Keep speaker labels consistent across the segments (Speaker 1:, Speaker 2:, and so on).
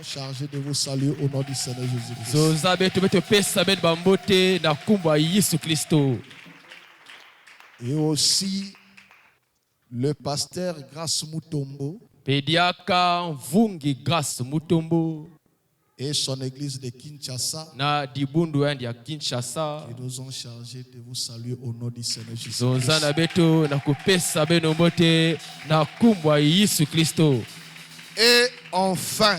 Speaker 1: chargés de vous saluer au nom du Seigneur Jésus-Christ. Et aussi le pasteur Grace Mutombo et son église de Kinshasa qui nous ont chargés de vous saluer au nom du Seigneur Jésus-Christ. Et enfin,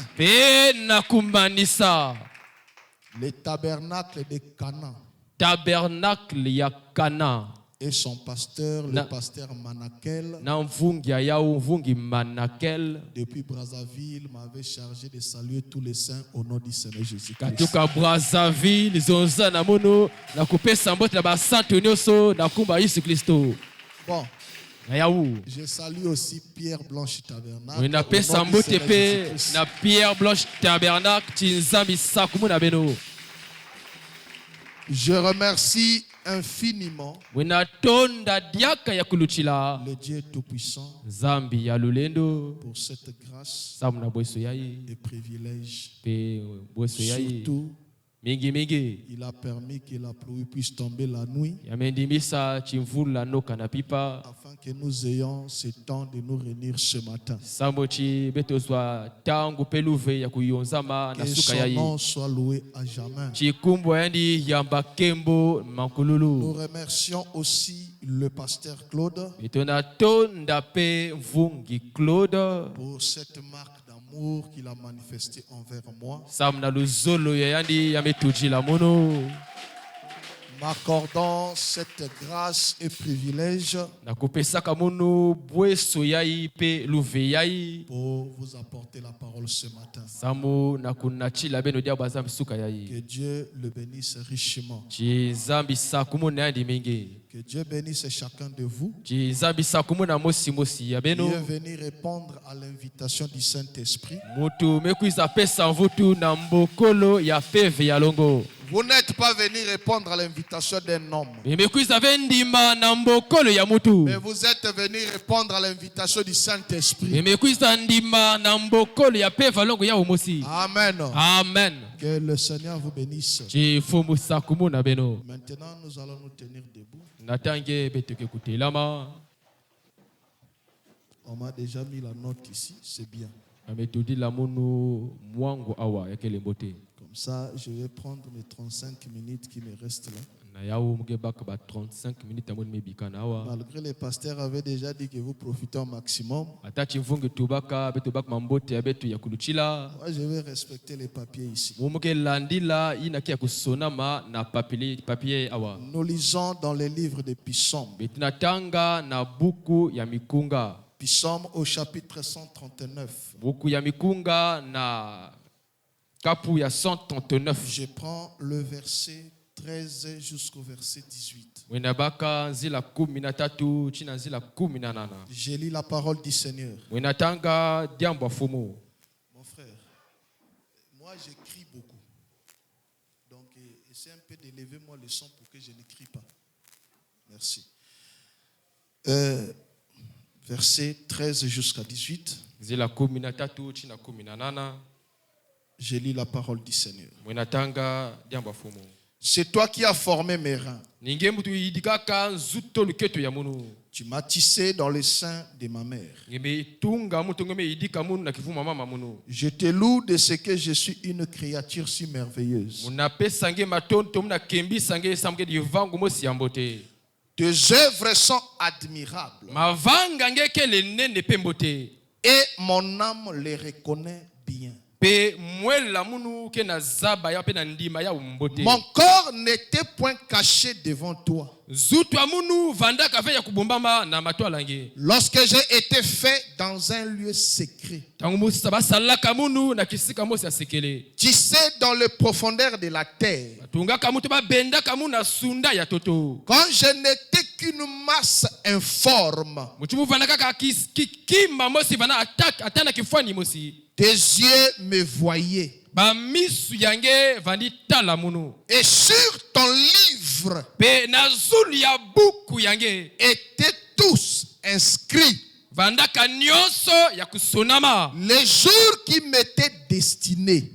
Speaker 1: le tabernacle de Cana et son pasteur, le pasteur Manakel, depuis Brazzaville, m'avait chargé de saluer tous les saints au nom du Seigneur Jésus-Christ. Bon, je salue aussi Pierre Blanche Tabernacle. Je remercie infiniment le Dieu Tout-Puissant pour cette grâce et privilège. Surtout, il a permis que la pluie puisse tomber la nuit afin que nous ayons ce temps de nous réunir ce matin. Que son nom soit loué à jamais. Nous remercions aussi le pasteur Claude pour cette marque d'amour qu'il a manifesté envers moi, m'accordant cette grâce et privilège pour vous apporter la parole ce matin. Que Dieu le bénisse richement. Que Dieu bénisse chacun de vous. Dieu est venu répondre à l'invitation du Saint-Esprit. Vous n'êtes pas venu répondre à l'invitation d'un homme, mais vous êtes venu répondre à l'invitation du Saint-Esprit. Amen. Amen. Que le Seigneur vous bénisse. Maintenant, nous allons nous tenir debout. On m'a déjà mis la note ici, c'est bien. Comme ça, je vais prendre mes 35 minutes qui me restent là. Malgré les pasteurs avaient déjà dit que vous profitez au maximum, moi je vais respecter les papiers ici. Nous lisons dans les livres de Psaumes. Psaume au chapitre 139. Je prends le verset 13 jusqu'au verset 18. Je lis la parole du Seigneur. Mon frère, moi j'écris beaucoup. Donc essaie un peu d'élever moi le son pour que je n'écris pas. Merci. Verset 13 jusqu'à 18. Je lis la parole du Seigneur. C'est toi qui as formé mes reins. Tu m'as tissé dans le sein de ma mère. Je te loue de ce que je suis une créature si merveilleuse. Tes œuvres sont admirables. Et mon âme les reconnaît bien. Mon corps n'était point caché devant toi. Lorsque j'ai été fait dans un lieu secret, tu sais, dans le profondeur de la terre, quand je n'étais qu'une masse informe, tes yeux me voyaient. Et sur ton livre étaient tous inscrits
Speaker 2: Les jours qui m'étaient destinés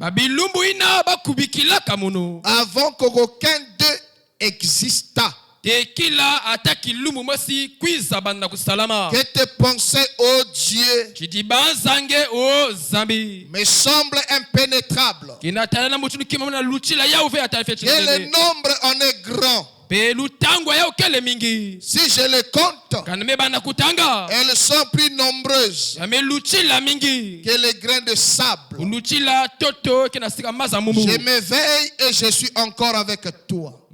Speaker 2: avant qu'aucun d'eux existât. Que tes pensées, ô Dieu, me semblent impénétrables. Que le nombre en est grand. Si je les compte, elles sont plus nombreuses que les grains de sable. Je m'éveille et je suis encore avec toi.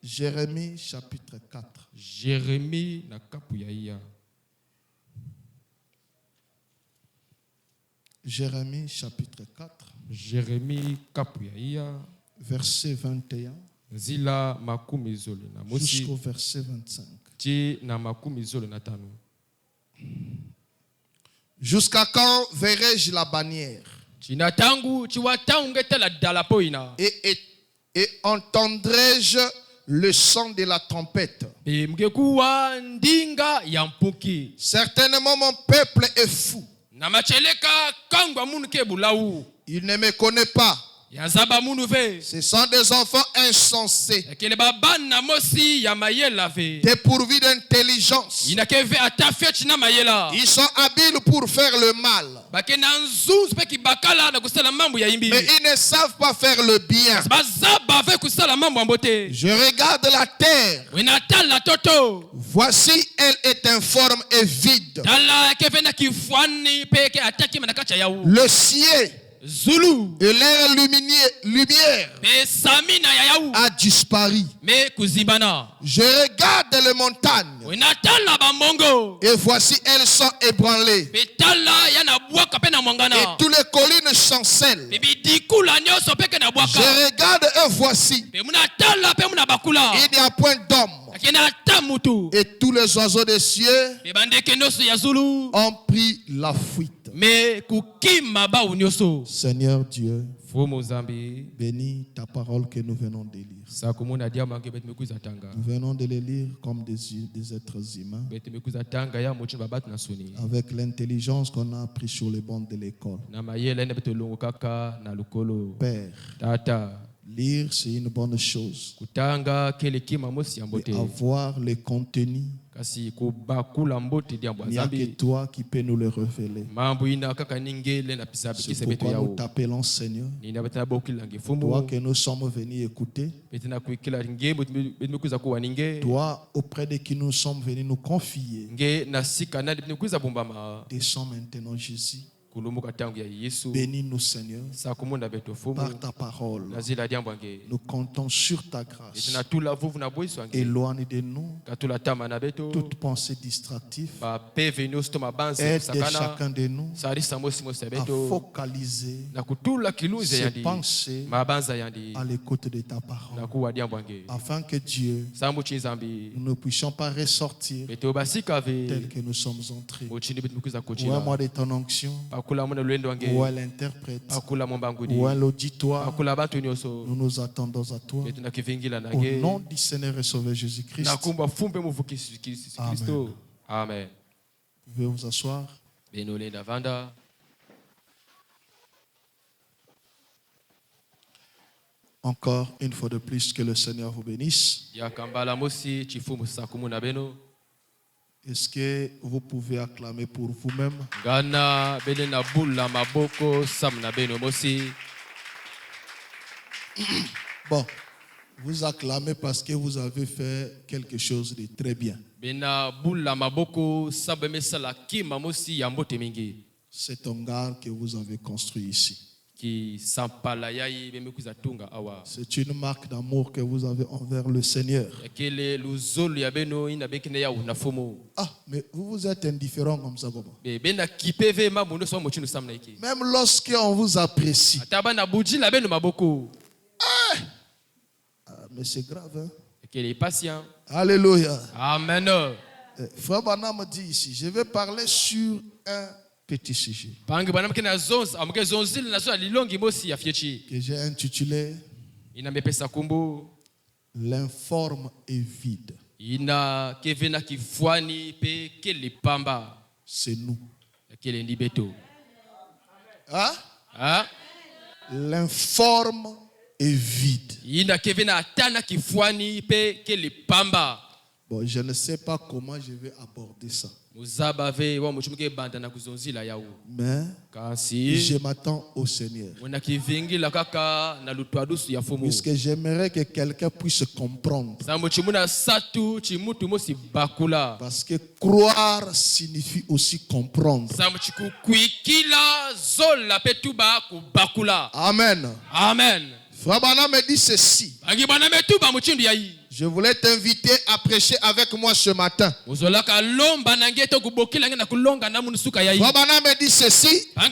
Speaker 2: Jérémie chapitre 4. Jérémie chapitre 4. Verset 21 jusqu'au verset 25. Jusqu'à quand verrai-je la bannière et entendrai-je le son de la trompette? Certainement mon peuple est fou. Il ne me connaît pas. Ce sont des enfants insensés, dépourvus d'intelligence. Ils sont habiles pour faire le mal, mais ils ne savent pas faire le bien. Je regarde la terre, voici elle est informe et vide. Le ciel et l'air lumière a disparu. Je regarde les montagnes et voici elles sont ébranlées. Et toutes les collines chancellent. Je regarde et voici il n'y a point d'homme. Et tous les oiseaux des cieux ont pris la fuite. Seigneur Dieu, bénis ta parole que nous venons de lire. Nous venons de les lire comme des êtres humains, avec l'intelligence qu'on a appris sur les bancs de l'école. Père, lire, c'est une bonne chose. Et avoir les contenus, il n'y a que toi qui peux nous le révéler. C'est pourquoi nous t'appelons Seigneur. Toi que nous sommes venus écouter. Toi auprès de qui nous sommes venus nous confier. Descends maintenant Jésus. Bénis-nous Seigneur par ta parole. Nous comptons sur ta grâce. Éloigne de nous toute pensée distractive. Aide chacun de nous à focaliser ses pensées à l'écoute de ta parole, afin que Dieu, nous ne puissions pas ressortir tel que nous sommes entrés. Ouvre-moi de ton onction, ou à l'interprète, ou à l'auditoire. Nous nous attendons à toi. Au nom du Seigneur et Sauveur Jésus-Christ. Amen.
Speaker 1: Amen.
Speaker 2: Vous pouvez vous asseoir. Encore une fois de plus, que le Seigneur vous bénisse. Est-ce que vous pouvez acclamer pour vous-même? Bon, vous acclamez parce que vous avez fait quelque chose de très bien. C'est un gare que vous avez construit ici. C'est une marque d'amour que vous avez envers le Seigneur. Ah, mais vous vous êtes indifférent comme ça. Même lorsqu'on vous apprécie. Mais c'est grave, hein?
Speaker 1: Qu'il est patient.
Speaker 2: Alléluia.
Speaker 1: Amen.
Speaker 2: Frère Branham dit ici, je vais parler sur un petit sujet que j'ai intitulé l'informe est vide.
Speaker 1: Ina kevena kifuani pe kele pamba.
Speaker 2: C'est nous.
Speaker 1: Kele ndibeto.
Speaker 2: Hein?
Speaker 1: Hein?
Speaker 2: L'informe est vide.
Speaker 1: Ina kevena atana kifuani pe kele pamba.
Speaker 2: Bon, je ne sais pas comment je vais aborder ça. Mais je m'attends au Seigneur. Puisque j'aimerais que quelqu'un puisse comprendre. Parce que croire signifie aussi comprendre. Amen.
Speaker 1: Amen.
Speaker 2: Frère Branham me dit ceci. Je voulais t'inviter à prêcher avec moi ce matin. Frère Branham me dit ceci. Dans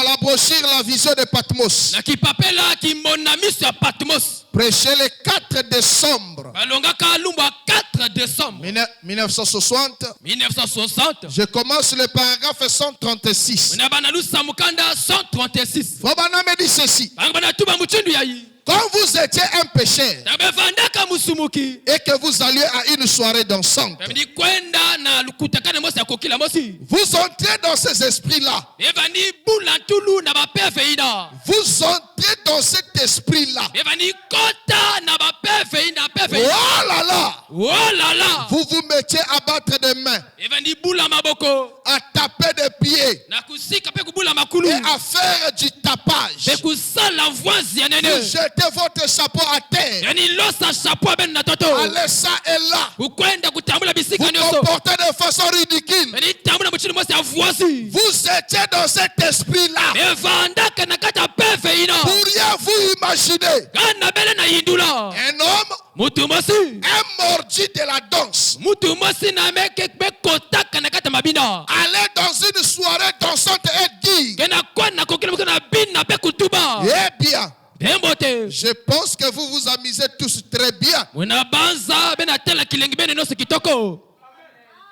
Speaker 2: la brochure La Vision de Patmos. Prêcher le 4 décembre 1960. Je commence le paragraphe 136. Frère Branham me dit ceci. Quand vous étiez un pécheur et que vous alliez à une soirée dansante, vous entrez dans ces esprits-là. Vous entrez dans cet esprit-là. Oh là là! Vous vous mettiez à battre des mains, à taper des pieds et à faire du tapage. Vous jetez votre chapeau à terre. Allez ça et là. Vous comportez de façon ridicule. Vous étiez dans cet esprit-là. Pourriez-vous imaginer un homme, un mordu de la danse, aller dans une soirée dansante et dire, eh bien, je pense que vous vous amusez tous très bien.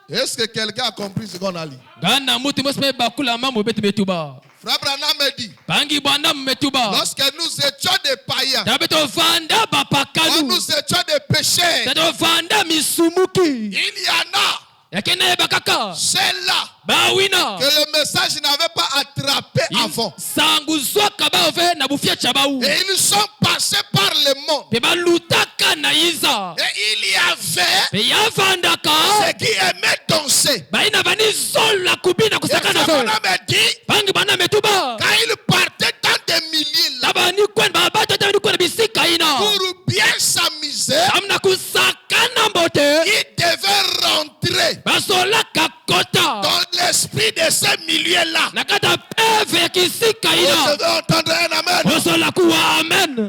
Speaker 2: Est-ce que quelqu'un a compris ce qu'on a lu? Frère Branham me dit, lorsque nous étions des païens, quand nous étions des pécheurs, il y en a, celle-là, que le message n'avait pas attrapé avant. Et ils sont passés par le monde. Et il y avait ceux qui aimaient danser. Et Branham me dit, quand ils partaient dans des milliers là, pour bien s'amuser, ils devaient rentrer dans l'esprit de ces milliers-là. Vous devez entendre un amen.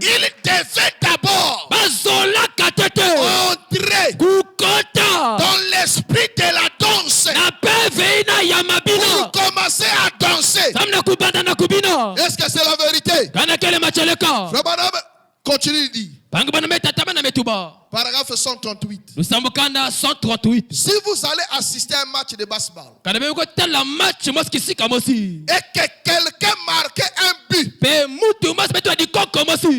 Speaker 2: Il devait d'abord entrer dans l'esprit de la danse pour commencer à danser. Est-ce que c'est la vérité? Frère Branham continue de dire. Paragraphe 138. Si vous allez assister à un match de basketball et que quelqu'un marque un but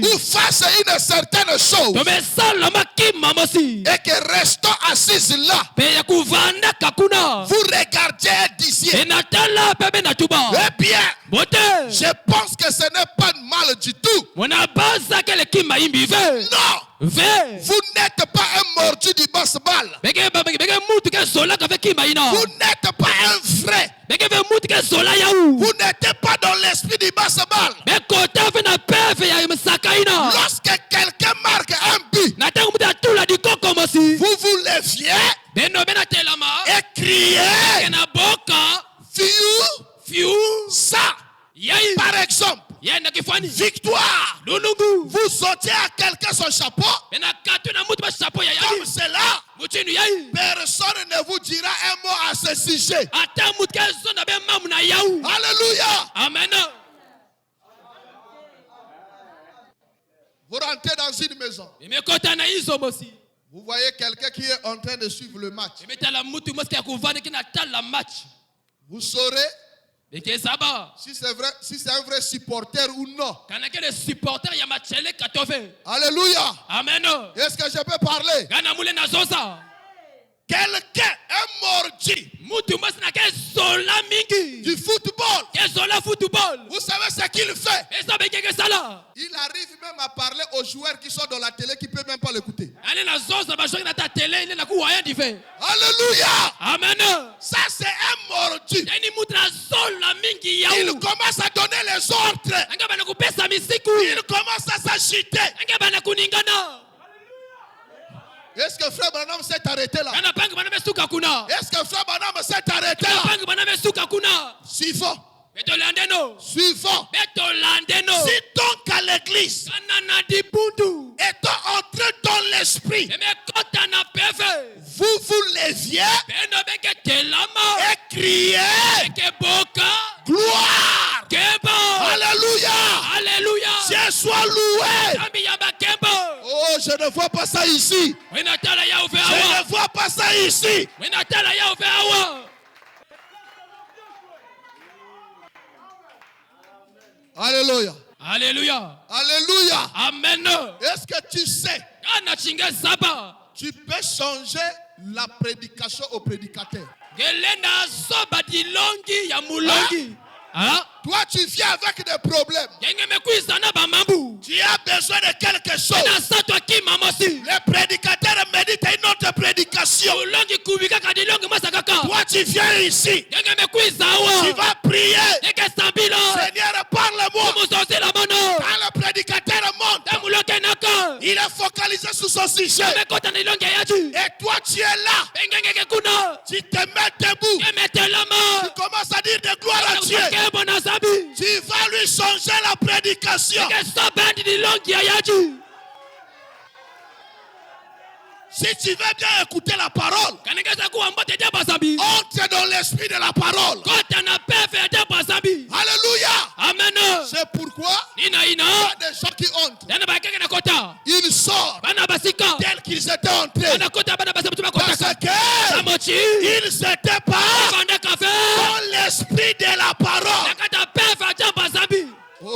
Speaker 2: ou fasse une certaine chose et que restant assis là, vous regardiez et disiez, eh bien, je pense que ce n'est pas mal du tout. Non, vous n'êtes pas un mordu du basketball. Vous n'êtes pas un vrai. Vous n'êtes pas dans l'esprit du basketball. Lorsque quelqu'un marque un but, vous vous leviez et criez, fiou, ça. Par exemple, victoire. Vous sautiez à quelqu'un son chapeau. Comme cela, personne ne vous dira un mot à ce sujet. Alléluia.
Speaker 1: Amen.
Speaker 2: Vous rentrez dans une maison. Vous voyez quelqu'un qui est en train de suivre le match. Vous saurez
Speaker 3: Si c'est vrai, si c'est un vrai supporter ou non.
Speaker 1: Alléluia.
Speaker 3: Amen.
Speaker 1: Est-ce que je peux parler?
Speaker 3: Quelqu'un est mordu du football. Vous savez ce qu'il fait? Il arrive même à parler aux joueurs qui sont dans la télé qui ne peuvent même pas l'écouter.
Speaker 1: Alléluia.
Speaker 3: Amen. Ça c'est un mordu. Il commence à donner les ordres. Il commence à s'agiter. Est-ce que Frère Branham s'est arrêté là? Est-ce que Frère Branham s'est arrêté là? Suivant. Suivant. Si donc à l'église, étant entré dans l'esprit, vous vous leviez et criez gloire. Alléluia. Dieu soit loué. Oh, je ne vois pas ça ici. Je ne vois pas ça ici. Alléluia.
Speaker 1: Alléluia.
Speaker 3: Alléluia.
Speaker 1: Amen.
Speaker 3: Est-ce que tu sais? Tu peux changer la prédication au prédicateur. Hein? Toi, tu viens avec des problèmes. Tu as besoin de quelque chose. Le prédicateur médite une autre prédication. Toi, tu viens ici. Tu vas prier. Seigneur, parle-moi. Quand le prédicateur monte, il est focalisé sur son sujet. Et toi, tu es là. Tu te mets debout. Tu commences à dire de gloire à Dieu. Tu vas lui changer la prédication. Si tu veux bien écouter la parole, entre dans l'esprit de la parole. Alléluia.
Speaker 1: Amen.
Speaker 3: C'est pourquoi il y a des gens qui entrent. Ils sortent tels qu'ils étaient entrés. Parce qu'ils n'étaient pas dans l'esprit de la parole.
Speaker 1: Oh.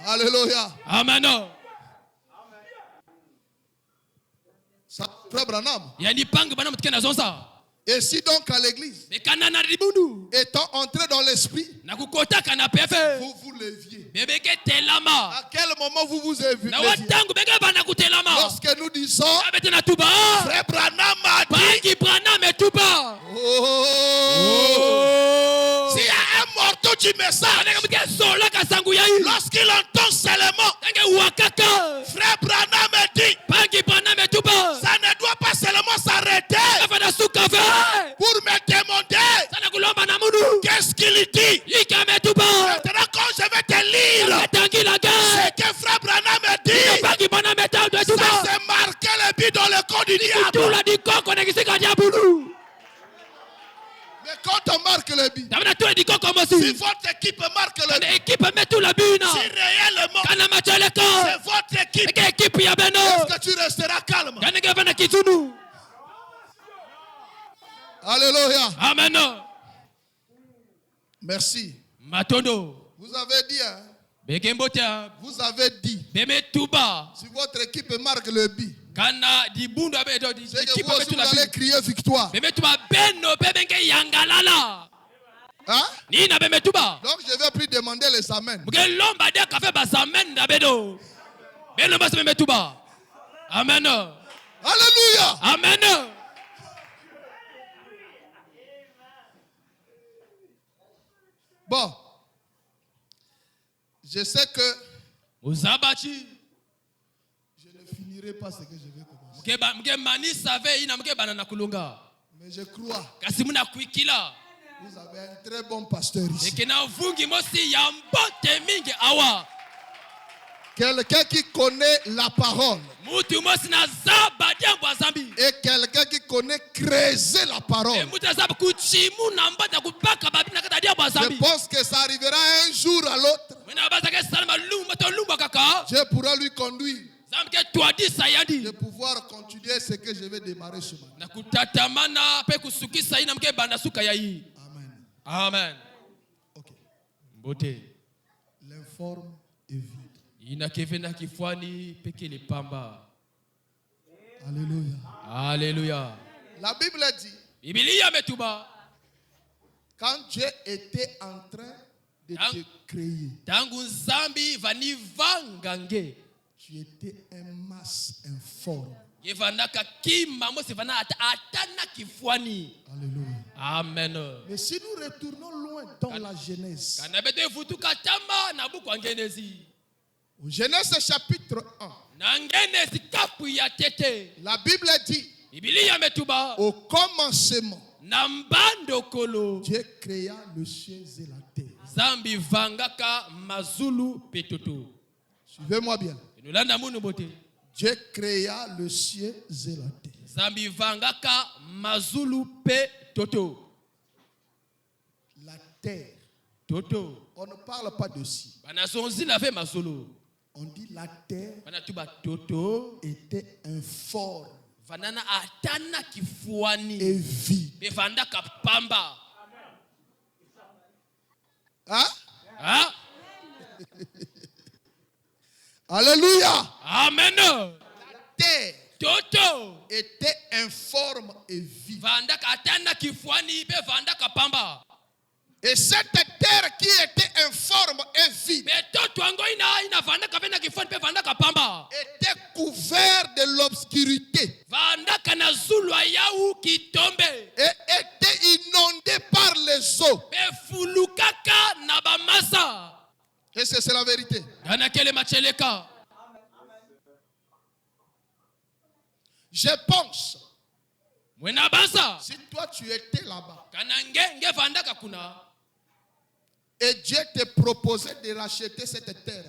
Speaker 3: Alléluia.
Speaker 1: Amen.
Speaker 3: Frère Branham. Et si donc à l'église, étant entré dans l'esprit, vous vous leviez. À quel moment vous vous leviez? Lorsque nous disons, Frère Branham a dit, s'il y a un morceau du message, lorsqu'il entend seulement, Frère Branham a dit, ça ne doit pas seulement s'arrêter pour me demander qu'est-ce qu'il dit. Maintenant quand je vais te lire ce que Frère Branham a dit, ça c'est marqué le but dans le corps du diable. Mais quand on marque le but, si votre équipe marque le but, si réellement c'est votre équipe, est-ce que tu resteras calme? Alléluia.
Speaker 1: Amen.
Speaker 3: Merci.
Speaker 1: Matondo.
Speaker 3: Vous avez dit, hein? Vous avez dit, si votre équipe marque le but, c'est que vous aussi vous allez crier victoire. Hein? Donc je ne vais plus demander les amens.
Speaker 1: Amen.
Speaker 3: Alléluia.
Speaker 1: Amen.
Speaker 3: Bon, je sais que je ne finirai pas ce que je vais commencer. Mais je crois vous avez un très bon pasteur ici. Quelqu'un qui connaît la parole. Et quelqu'un qui connaît creuser la parole. Je pense que ça arrivera un jour à l'autre. Dieu pourra lui conduire de pouvoir continuer étudier ce que je vais démarrer ce matin. Amen.
Speaker 1: Amen.
Speaker 3: Ok.
Speaker 1: Beauté.
Speaker 3: L'informe est vide. Alléluia.
Speaker 1: Alléluia.
Speaker 3: La Bible dit, quand Dieu était en train de te créer, tu étais un masse informe. Alléluia.
Speaker 1: Amen.
Speaker 3: Mais si nous retournons loin dans la Genèse, au Genèse chapitre 1, la Bible dit, au commencement, Dieu créa le ciel et la terre. Suivez-moi bien. Dieu créa le ciel et la terre. La terre. On ne parle pas de ciel. On dit la terre était informe et vide. Hein? Alléluia.
Speaker 1: Amen.
Speaker 3: La terre était informe et vide. Et cette terre qui était informe et vide était couverte de l'obscurité et était inondée par les eaux. Et c'est la vérité. Je pense, si toi tu étais là-bas et Dieu te proposait de racheter cette terre,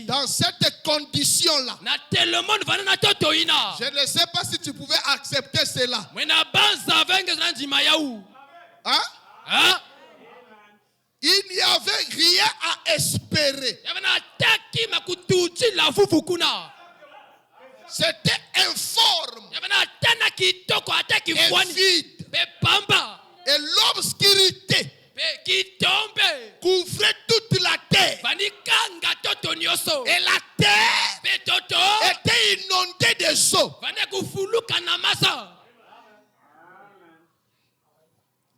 Speaker 3: dans cette condition-là, je ne sais pas si tu pouvais accepter cela. Hein? Il n'y avait rien à espérer. C'était informe et vide. Et l'obscurité couvrait toute la terre. Et la terre était inondée des eaux.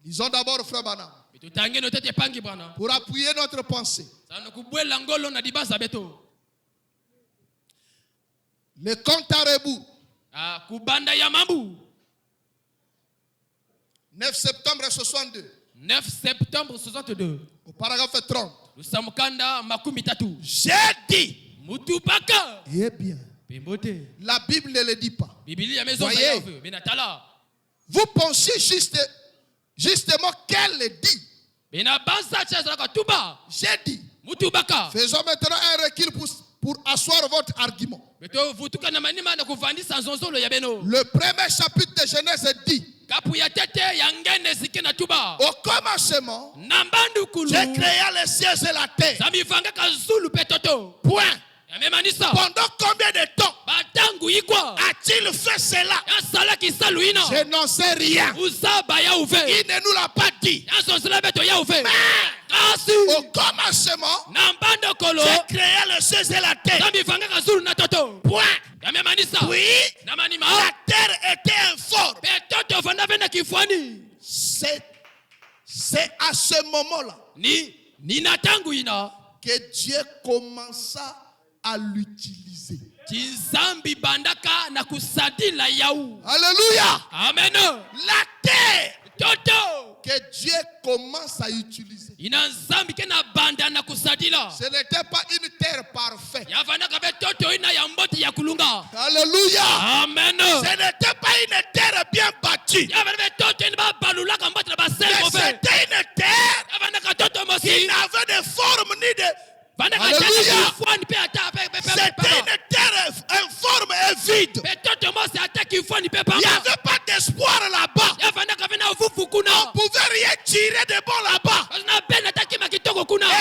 Speaker 3: Disons d'abord, frère Branham, pour appuyer notre pensée. Le compte à rebours. 9 septembre 62.
Speaker 1: 9 septembre 62.
Speaker 3: Au paragraphe 30. J'ai dit. Eh bien. La Bible ne le dit pas. Voyez. Vous pensez justement qu'elle le dit. J'ai dit. Faisons maintenant un recul pour asseoir votre argument. Le premier chapitre de Genèse dit. Au commencement, j'ai créé les cieux et la terre. Point. Pendant combien de temps a-t-il fait cela? Je n'en sais rien. Il ne nous l'a pas dit. Mais au commencement, j'ai créé les cieux et la terre. Point. Puis la terre était informe. C'est à ce moment-là que Dieu commença à l'utiliser. Alléluia.
Speaker 1: Amen.
Speaker 3: La terre que Dieu commence à utiliser. Ce n'était pas une terre parfaite. Alléluia.
Speaker 1: Amen.
Speaker 3: Ce n'était pas une terre bien bâtie. Mais c'était une terre qui n'avait de forme ni de... Alléluia. C'était une terre informe et vide. Il n'y avait pas d'espoir là-bas. On ne pouvait rien tirer de bon là-bas. Et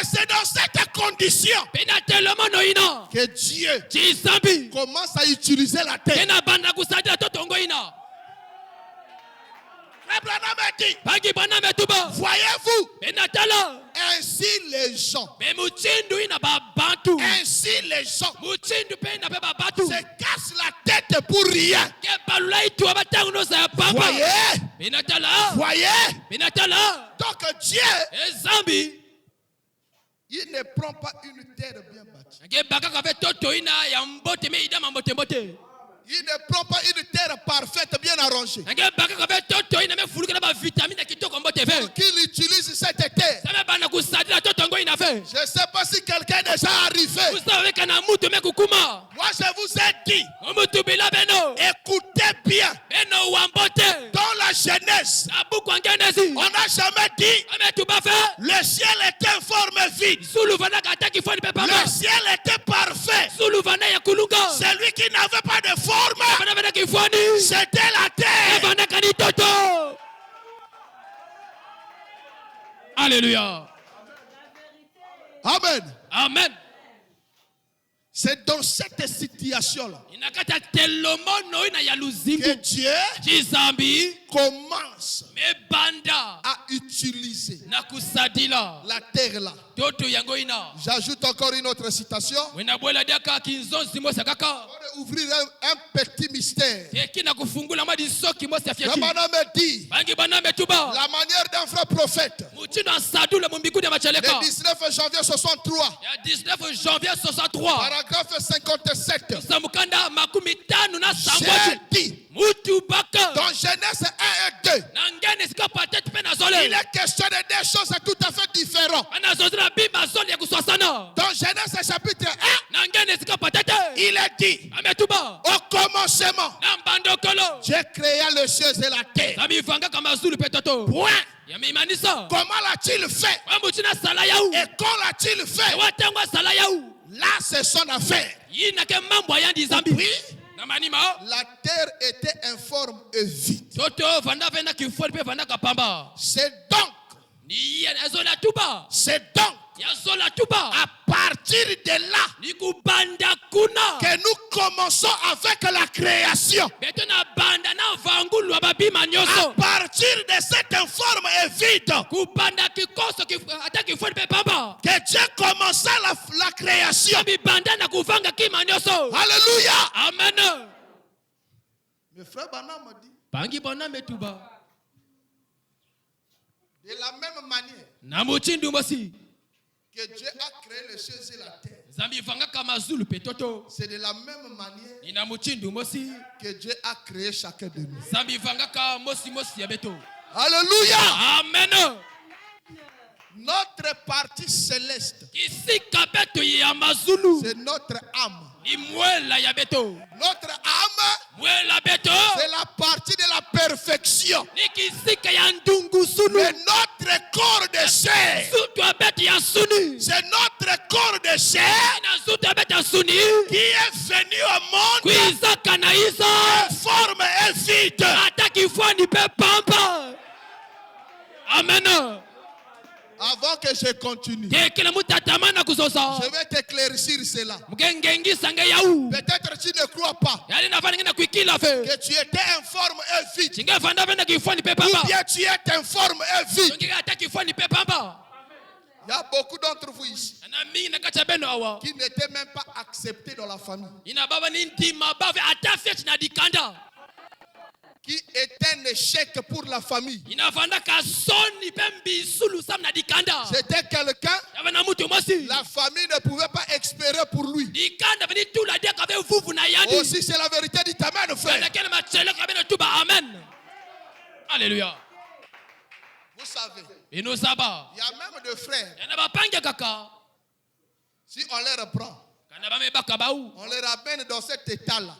Speaker 3: c'est dans cette condition que Dieu commence utiliser la terre. Voyez-vous, ainsi les gens se cassent la tête pour rien. Voyez. Donc Dieu, il ne prend pas une terre bien bâtie. Il ne prend pas une terre parfaite, bien arrangée. Qu'il utilise cette terre. Je ne sais pas si quelqu'un est déjà arrivé. Moi, je vous ai dit, écoutez bien. Dans la jeunesse, on n'a jamais dit le ciel était en forme vide. Le ciel était parfait. Celui qui n'avait pas de forme, c'était la terre.
Speaker 1: Alléluia.
Speaker 3: Amen.
Speaker 1: Amen.
Speaker 3: C'est dans cette situation-là que Dieu commence à utiliser la terre-là. J'ajoute encore une autre citation. On va ouvrir un petit mystère. La madame dit la manière d'un vrai prophète. Le 19 janvier 63. Paragraphe 57. J'ai dit dans Genèse 1 et 2. Il est question de deux choses tout à fait différentes. Dans Genèse chapitre 1, il est dit au commencement, Dieu créa les cieux et la terre. Point. Comment l'a-t-il fait? Et quand l'a-t-il fait? Là, c'est son affaire. Oui. La terre était informe et vide. C'est donc à partir de là que nous commençons avec la création. À partir de cette informe et vide que Dieu commença la création. Alléluia.
Speaker 1: Amen.
Speaker 3: Mes frères Banam dit de la même manière que Dieu a créé les cieux et la terre. C'est de la même manière que Dieu a créé chacun de nous. Alléluia.
Speaker 1: Amen.
Speaker 3: Notre partie céleste, c'est notre âme. Notre âme, c'est la partie de la perfection. Mais notre corps de chair, c'est notre corps de chair qui est venu au monde informe et vide.
Speaker 1: Amen.
Speaker 3: Avant que je continue, je vais t'éclaircir cela. Peut-être tu ne crois pas que tu étais informe et vide. Ou bien tu es informe et vide. Il y a beaucoup d'entre vous ici qui n'étaient même pas acceptés dans la famille. Qui est un échec pour la famille. C'était quelqu'un, la famille ne pouvait pas espérer pour lui. Aussi, c'est la vérité. Dites amen, frère.
Speaker 1: Alléluia.
Speaker 3: Vous savez,
Speaker 1: il y a
Speaker 3: même des frères, si on les reprend, on les ramène dans cet état-là,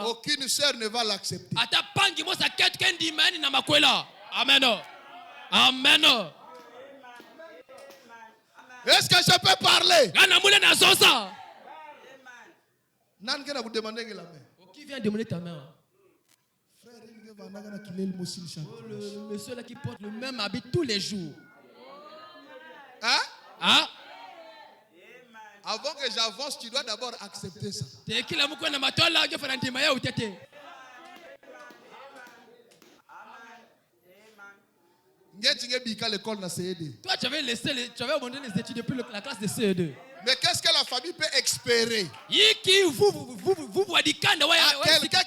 Speaker 3: aucune sœur ne va l'accepter.
Speaker 1: Amen. Amen.
Speaker 3: Est-ce que je peux parler? Vous demandez la main.
Speaker 1: Qui vient demander ta main?
Speaker 3: Le
Speaker 1: monsieur là qui porte le même habit tous les jours.
Speaker 3: Hein?
Speaker 1: Hein?
Speaker 3: Avant que j'avoue d'avance, tu dois d'abord accepter ça.
Speaker 1: Toi, tu avais abandonné les études depuis la classe de CE2.
Speaker 3: Mais qu'est-ce que la famille peut espérer? Quelqu'un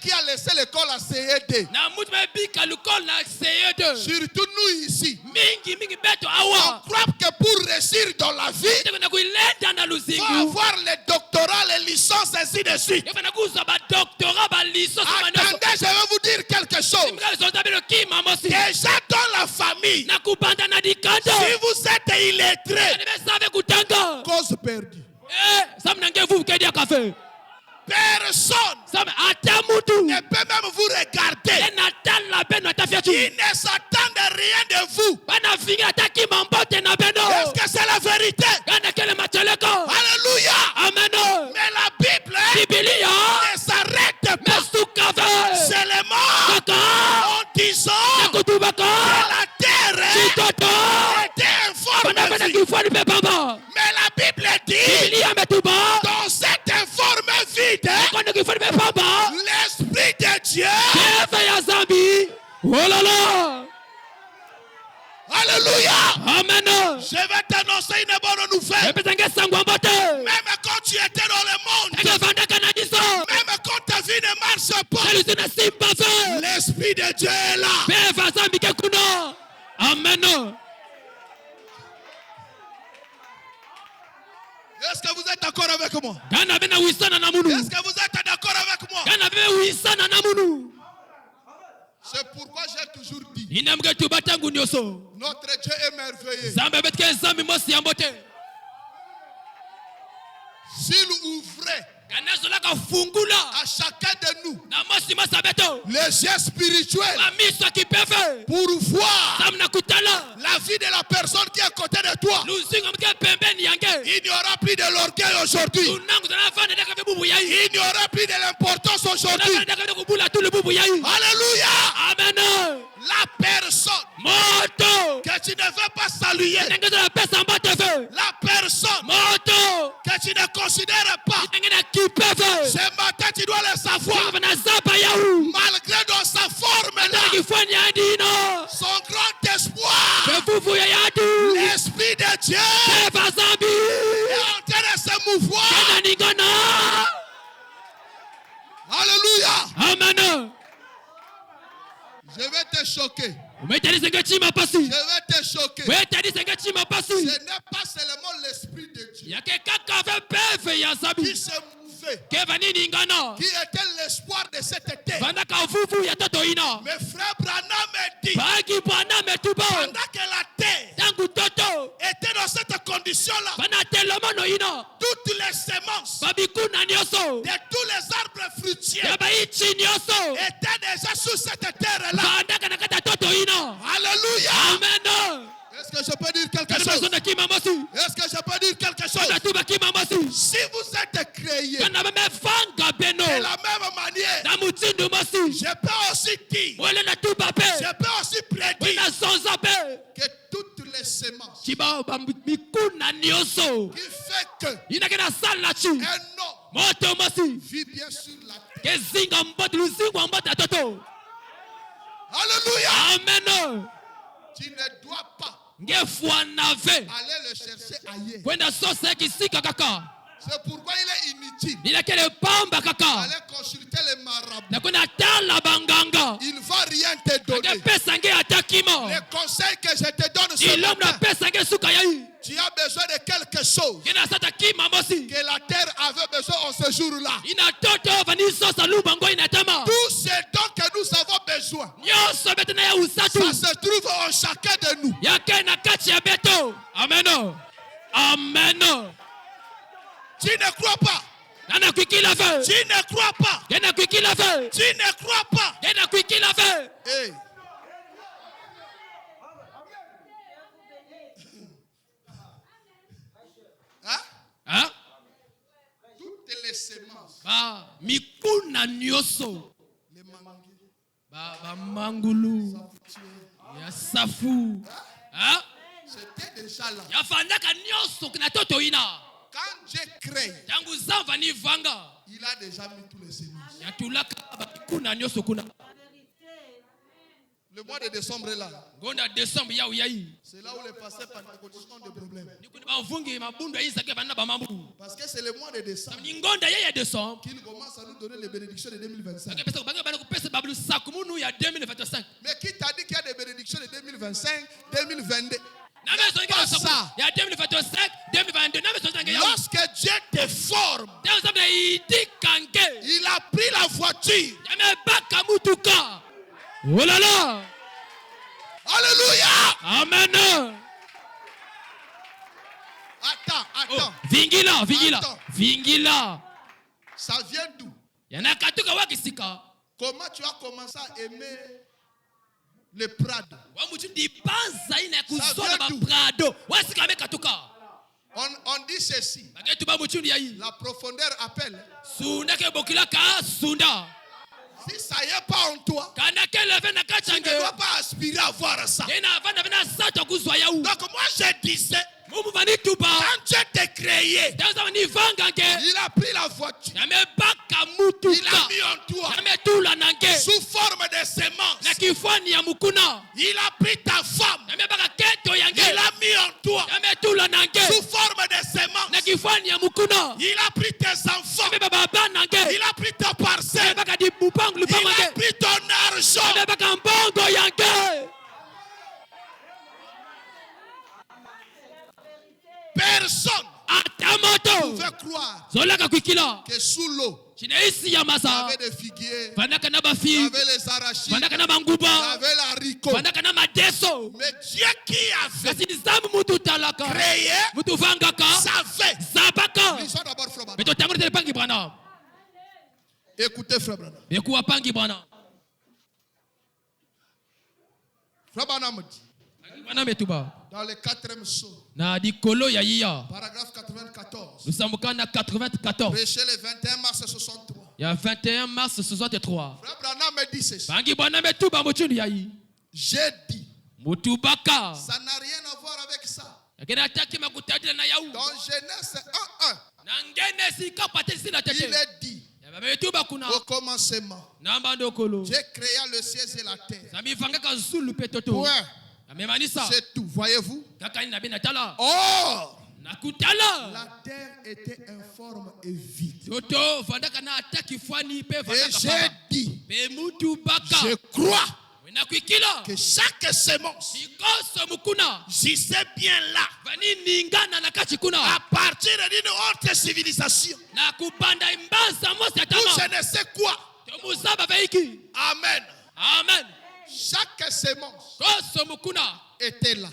Speaker 3: qui a laissé l'école à CE2. Surtout nous ici. On croit que pour réussir dans la vie, il faut avoir les doctorats, les licences, ainsi de suite. Attendez, je vais vous dire quelque chose. Déjà dans la famille, si vous êtes illettré, cause perdue. Personne ne peut même vous regarder. Ils ne s'attendent à rien de vous. Est-ce que c'est la vérité? Alléluia. Mais la Bible ne s'arrête pas seulement en disant que la terre était informe. Mais la Bible dit dans cette informe vide, l'Esprit de Dieu. Alléluia.
Speaker 1: Amen.
Speaker 3: Je vais t'annoncer une bonne nouvelle. Même quand tu étais dans le monde, même quand ta vie ne marche pas, l'Esprit de Dieu est là.
Speaker 1: Amen.
Speaker 3: Est-ce que vous êtes d'accord avec moi? Est-ce que vous êtes d'accord avec moi? C'est pourquoi j'ai toujours dit, notre Dieu est merveilleux. S'il ouvrait à chacun de nous les yeux spirituels pour voir la vie de la personne qui est à côté de toi, il n'y aura plus de l'orgueil aujourd'hui. Il n'y aura plus de l'importance aujourd'hui. Alléluia.
Speaker 1: Amen.
Speaker 3: La personne que tu ne veux pas saluer, la personne que tu ne considères pas, ce matin tu dois le savoir. Malgré dans sa forme là, son grand espoir, l'Esprit de Dieu est en train de se mouvoir. Alléluia.
Speaker 1: Amen.
Speaker 3: Je vais te choquer. Je vais te choquer. Ce n'est pas seulement l'Esprit de Dieu qui se mouvait, qui était l'espoir de cette terre. Mais frère Branham dit, pendant que la terre était dans cette condition-là, toutes les semences de tous les arbres fruitiers étaient déjà sur cette terre-là. Alléluia.
Speaker 1: Amen.
Speaker 3: Est-ce que je peux dire quelque chose? Est-ce que je peux dire quelque chose? Si vous êtes créé de la même manière, je peux aussi dire, je peux aussi prédire que toutes les semences qui fait que un homme vit bien sur la terre. Alléluia.
Speaker 1: Amen.
Speaker 3: Tu ne dois pas aller le chercher ailleurs. C'est pourquoi il est inutile d'aller consulter les marabouts. Il ne va rien te donner. Les conseils que je te donne ce matin, tu as besoin de quelque chose que la terre avait besoin en ce jour-là. Tout ce dont que nous avons besoin, ça se trouve en chacun de nous.
Speaker 1: Amen. Amen.
Speaker 3: Tu ne crois pas? Tu ne crois pas? Tu ne crois pas? Hey.
Speaker 1: Hein?
Speaker 3: Toutes les semences.
Speaker 1: Mikuna nyoso.
Speaker 3: Les mangues.
Speaker 1: Mangulu. Ya safu. Hein?
Speaker 3: C'était déjà là.
Speaker 1: Ya fandaka nyoso kina toto ina.
Speaker 3: Quand Dieu crée, il a déjà mis tous les semences. Le mois de décembre est là. C'est là où les pasteurs pentecôtistes ont des problèmes. Parce que c'est le mois de décembre qu'ils commencent à nous donner les bénédictions de 2025. Mais qui t'a dit qu'il y a des bénédictions de 2025, 2022? Pas ça. Lorsque Dieu te forme, il a pris la voiture.
Speaker 1: Oh là là!
Speaker 3: Alléluia!
Speaker 1: Amen!
Speaker 3: Attends.
Speaker 1: Oh, Vingila.
Speaker 3: Ça vient d'où? Comment tu as commencé à aimer le Prado? On dit ceci. La profondeur appelle. Si ça n'y est pas en toi, tu ne dois pas aspirer à voir ça. Donc moi je disais, quand Dieu t'a créé, il a pris la voiture, il a mis en toi sous forme de semence. Il a pris ta femme, il a mis en toi sous forme de semence. Il a pris tes enfants, il a pris ta parcelle, il a pris ton argent. Personne ne pouvait croire que sous l'eau, il y avait des figuiers, il y avait les arachides, il y avait l'haricot. Mais Dieu qui avait créé savait. Lisons d'abord Frère Branham. Écoutez Frère Branham. Frère Branham dit, dans le 4e psaume, paragraphe 94, prêché le 21 mars 63.
Speaker 1: Il y a 21 mars 63.
Speaker 3: Frère Branham me dit ceci. J'ai dit, ça n'a rien à voir avec ça. Dans Genèse 1:1, il est dit, au commencement, Dieu créa le ciel et la terre. Point. C'est tout, voyez-vous? Or, la terre était informe et vide. Et j'ai dit, je crois que chaque semence, j'y sais bien là, à partir d'une autre civilisation, ou je ne sais quoi. Amen. Chaque semence était là.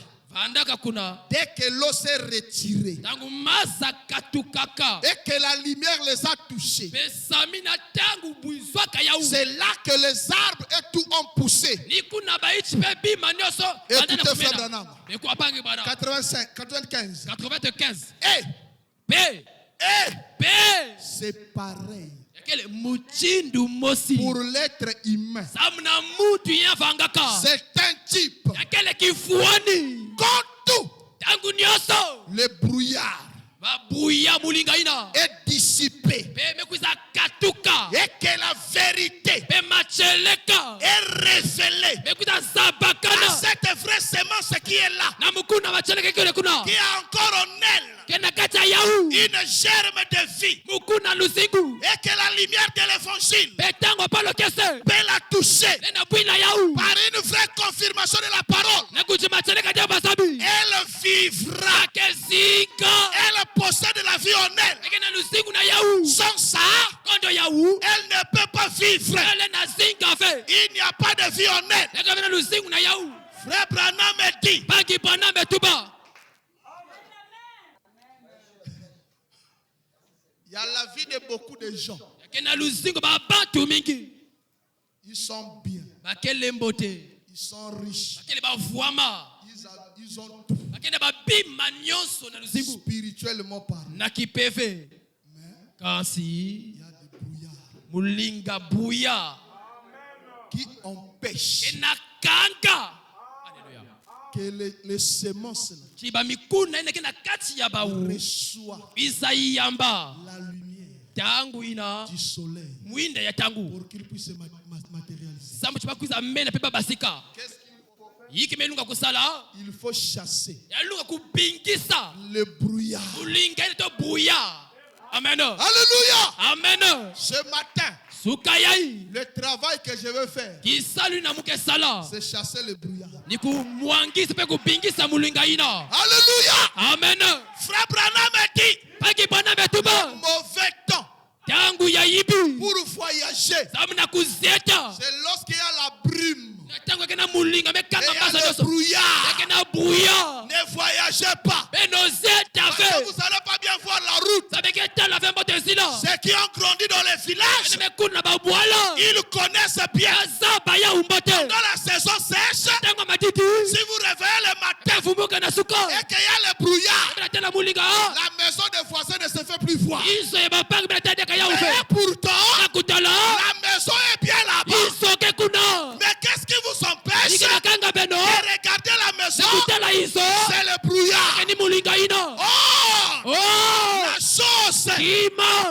Speaker 3: Dès que l'eau s'est retirée et que la lumière les a touchés, c'est là que les arbres et tout ont poussé. Écoutez Frère Branham. 95. C'est pareil pour l'être humain. C'est un type. Comme tout, le brouillard est dissipé et que la vérité est révélée à cette vraie semence qui est là, qui a encore en elle une germe de vie, et que la lumière de l'évangile peut la toucher par une vraie confirmation de la parole. Elle vivra, elle possède la vie en elle. Sans ça, elle ne peut pas vivre. Il n'y a pas de vie en elle. Frère Branham me dit, il y a la vie de beaucoup de gens. Ils sont bien. Ils sont riches. Ils ont tout. Spirituellement parlant. Mais il y a des brouillards qui empêchent que les semences
Speaker 2: reçoivent
Speaker 3: la lumière du soleil pour qu'il puisse matérialiser. Il faut chasser le brouillard.
Speaker 2: Amen.
Speaker 3: Alléluia.
Speaker 2: Amen.
Speaker 3: Ce matin, le travail que je veux faire, c'est chasser le brouillard. Alléluia.
Speaker 2: Amen.
Speaker 3: Frère Branham dit, le mauvais temps pour voyager, c'est lorsqu'il y a la brume. Et il y a le brouillard. Ne voyagez pas. Parce que vous n'allez pas bien voir la route. Ceux qui ont grandi dans les villages, ils connaissent bien. Dans la saison sèche, si vous réveillez le matin et qu'il y a le brouillard, la maison des voisins ne se fait plus voir. Et pourtant, la maison est bien là-bas. Mais qu'est-ce qui vous empêche de regarder la maison? C'est le brouillard. La chose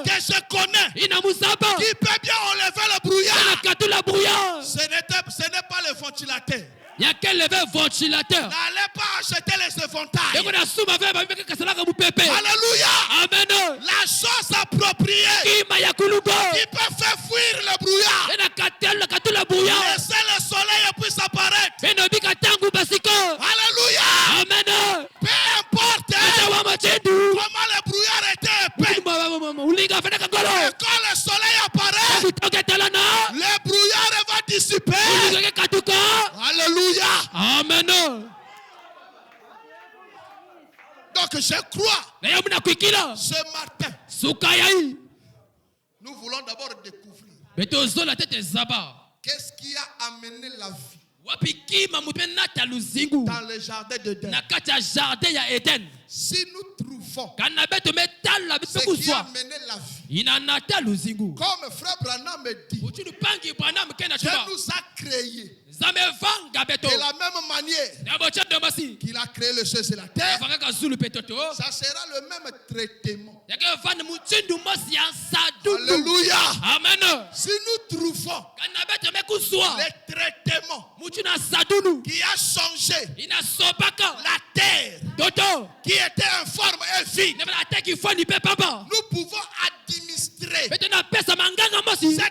Speaker 3: que je connais qui peut bien enlever le brouillard, ce n'est pas le ventilateur. N'allez pas acheter les éventails. Alléluia.
Speaker 2: Amen.
Speaker 3: La chose appropriée qui peut faire fuir le brouillard. Laissez le soleil puisse apparaître. Alléluia.
Speaker 2: Amen.
Speaker 3: Peu importe comment le brouillard était épais. Et quand le soleil apparaît, le brouillard va dissiper. Alléluia.
Speaker 2: Amen.
Speaker 3: Donc je crois ce matin, nous voulons d'abord découvrir qu'est-ce qui a amené la vie dans le jardin d'Éden. Si nous trouvons ce qui a amené la vie, comme frère Branham me dit, Dieu nous a créés de la même manière qu'il a créé le ciel et la terre. Ça sera le même traitement. Alléluia.
Speaker 2: Amen.
Speaker 3: Si nous trouvons les traitements qui a changé la terre qui était en forme et vide, nous pouvons administrer cet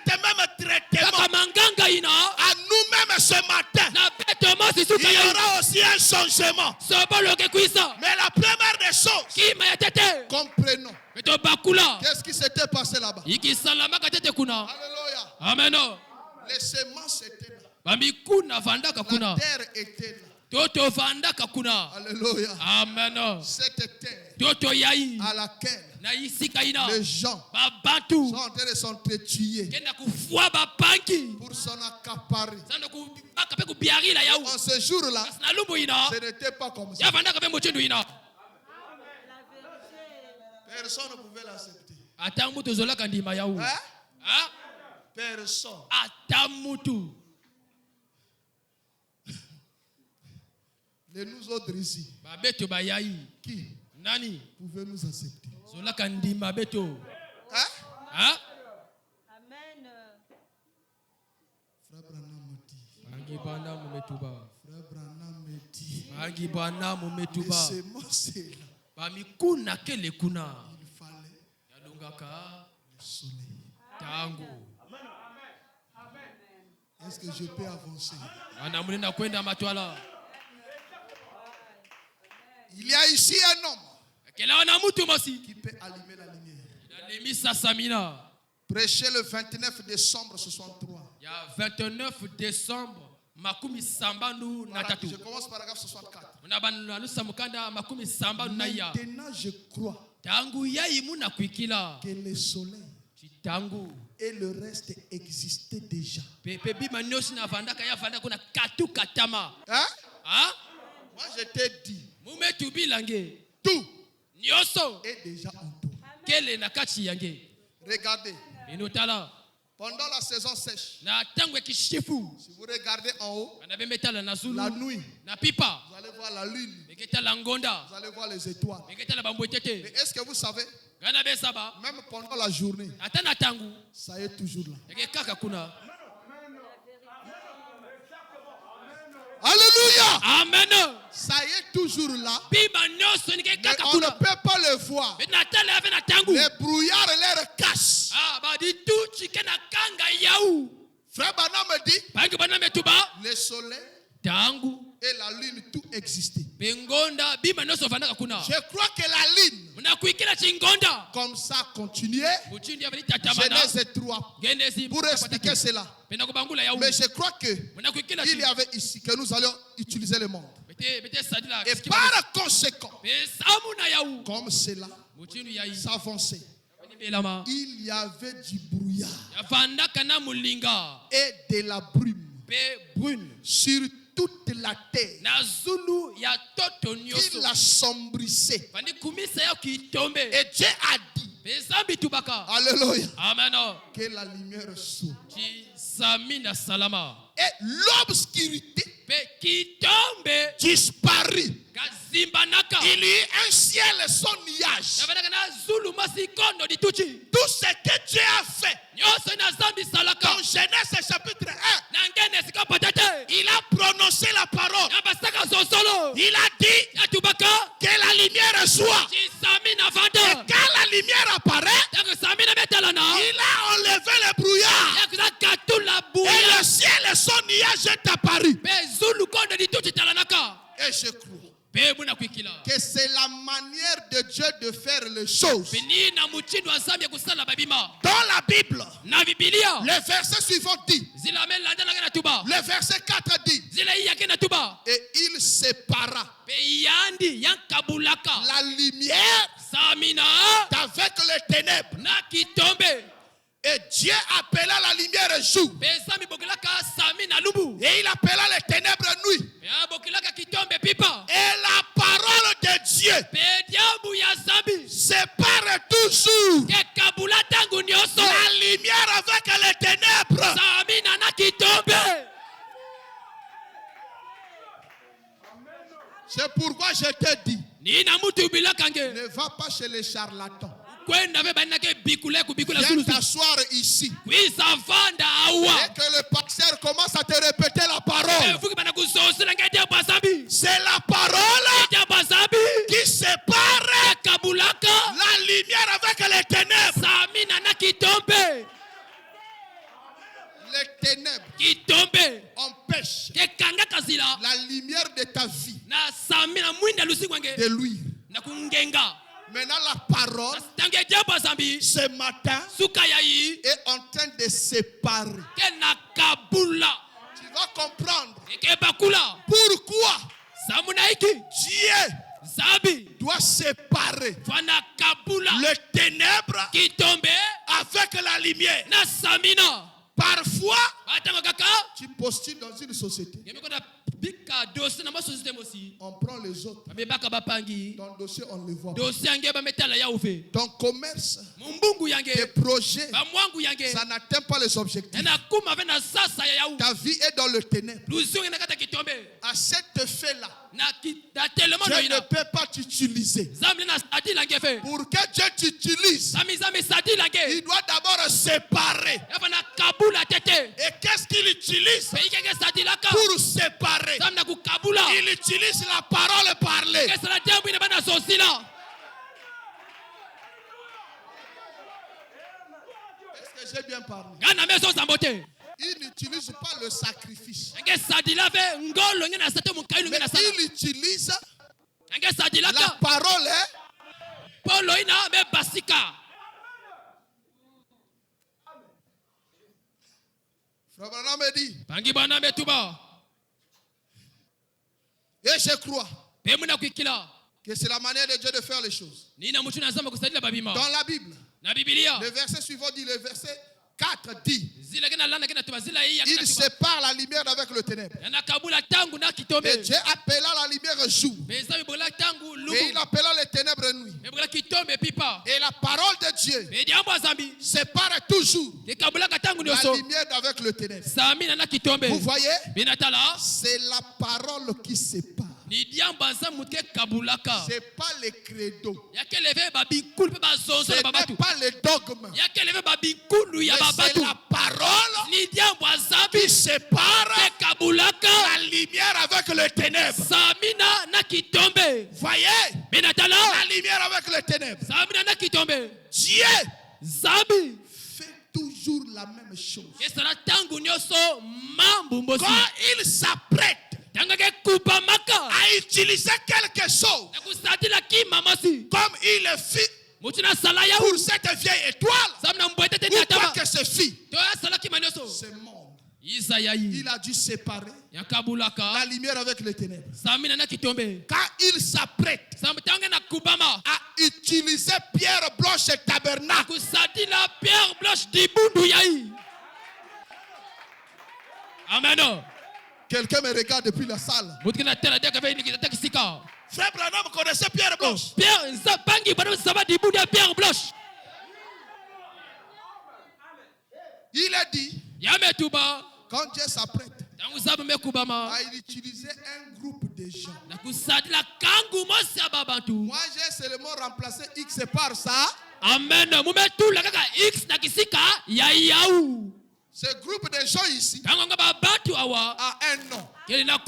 Speaker 3: même traitement à nous-mêmes ce matin. Il y aura aussi un changement. Mais la première des choses, comprenons. Qu'est-ce qui s'était passé là-bas? Alléluia.
Speaker 2: Amen.
Speaker 3: Les semences étaient là. La terre était là. Alléluia.
Speaker 2: Amen.
Speaker 3: Cette terre à laquelle les gens sont en train de s'entretuer pour s'en accaparer. En ce jour-là, ce n'était pas comme ça. Personne ne pouvait l'accepter. Hein? Personne. De nous autres ici, qui pouvait nous accepter?
Speaker 2: Hein?
Speaker 3: Amen. Frère Branham me dit. Les semences là. Il fallait le soleil. Est-ce que je peux avancer? Il y a ici un homme qui peut allumer la lumière. Prêcher le 29 décembre 63.
Speaker 2: 29 décembre
Speaker 3: Je commence paragraphe 64. Maintenant je crois que le soleil et le reste existaient déjà. Hein? Moi je t'ai dit, tout est déjà en toi. Regardez, Pendant la saison sèche, si vous regardez en haut, la nuit, vous allez voir la lune, vous allez voir les étoiles. Mais est-ce que vous savez, même pendant la journée, ça est toujours là. Alléluia.
Speaker 2: Amen.
Speaker 3: Ça y est toujours là. Mais on ne peut pas le voir. Les brouillards les cachent. Frère Branham dit, le soleil et la lune, tout existait. Je crois que la lune, comme ça, continuait. Genèse 3. Pour expliquer cela. Mais je crois qu'il y avait ici que nous allions utiliser le monde. Et par conséquent, comme cela s'avançait, il y avait du brouillard et de la brume sur toute la terre qui l'assombrissait. Et Dieu a dit, alléluia, que la lumière soit. Et l'obscurité disparut. Il y eut un ciel sans nuage. Tout ce que Dieu a fait dans Genèse chapitre 1, il a prononcé la parole. Il a dit que la lumière soit. Et quand la lumière apparaît, il a enlevé le brouillard. Et le ciel sans nuage est apparu. Et je crois que c'est la manière de Dieu de faire les choses. Dans la Bible, le verset suivant dit, le verset 4 dit, et il sépara la lumière d'avec les ténèbres. Et Dieu appela la lumière jour. Et il appela les ténèbres nuit. Et la parole de Dieu sépare toujours la lumière avec les ténèbres. C'est pourquoi je te dis, ne va pas chez les charlatans. Viens t'asseoir ici. Et que le pasteur commence à te répéter la parole. C'est la parole qui sépare la lumière avec les ténèbres. Les ténèbres empêchent la lumière de ta vie de luire. Maintenant, la parole, ce matin, est en train de séparer. Tu vas comprendre pourquoi Dieu doit séparer le ténèbre avec la lumière. Parfois, tu postules dans une société. On prend les autres. Ton dossier, on le voit. Ton commerce, tes projets, ça n'atteint pas les objectifs. Ta vie est dans le ténèbre. À cet effet-là, Dieu ne peut pas t'utiliser. Pour que Dieu t'utilise, il doit d'abord séparer. Et qu'est-ce qu'il utilise pour séparer? Il utilise la parole parlée. Est-ce que j'ai bien parlé? Il n'utilise pas le sacrifice. Mais il utilise la parole. Frère Branham me dit, et je crois que c'est la manière de Dieu de faire les choses. Dans la Bible, le verset suivant dit, le verset 4 dit, il sépare la lumière avec le ténèbre. Et Dieu appela la lumière jour. Et il appela les ténèbres nuit. Et la parole de Dieu sépare toujours lumière avec le ténèbre. Vous voyez? C'est la parole qui sépare. C'est pas les credos. Ce n'est pas les dogmes. Mais c'est la parole qui sépare la lumière avec le ténèbre. Voyez? La lumière avec le ténèbre. Dieu fait toujours la même chose. Quand il s'apprête à utiliser quelque chose, comme il le fit pour cette vieille étoile, ou quoi que ce fit, ce monde, il a dû séparer la lumière avec les ténèbres. Quand il s'apprête à utiliser pierre blanche et tabernacle,
Speaker 1: Amen.
Speaker 3: Quelqu'un me regarde depuis la salle. Frère Branham connaissait pierre blanche. Il a dit, quand Dieu s'apprête à utiliser un groupe de gens, moi j'ai seulement remplacé X par ça.
Speaker 1: Amen.
Speaker 3: Ce groupe de gens ici a un nom. Leur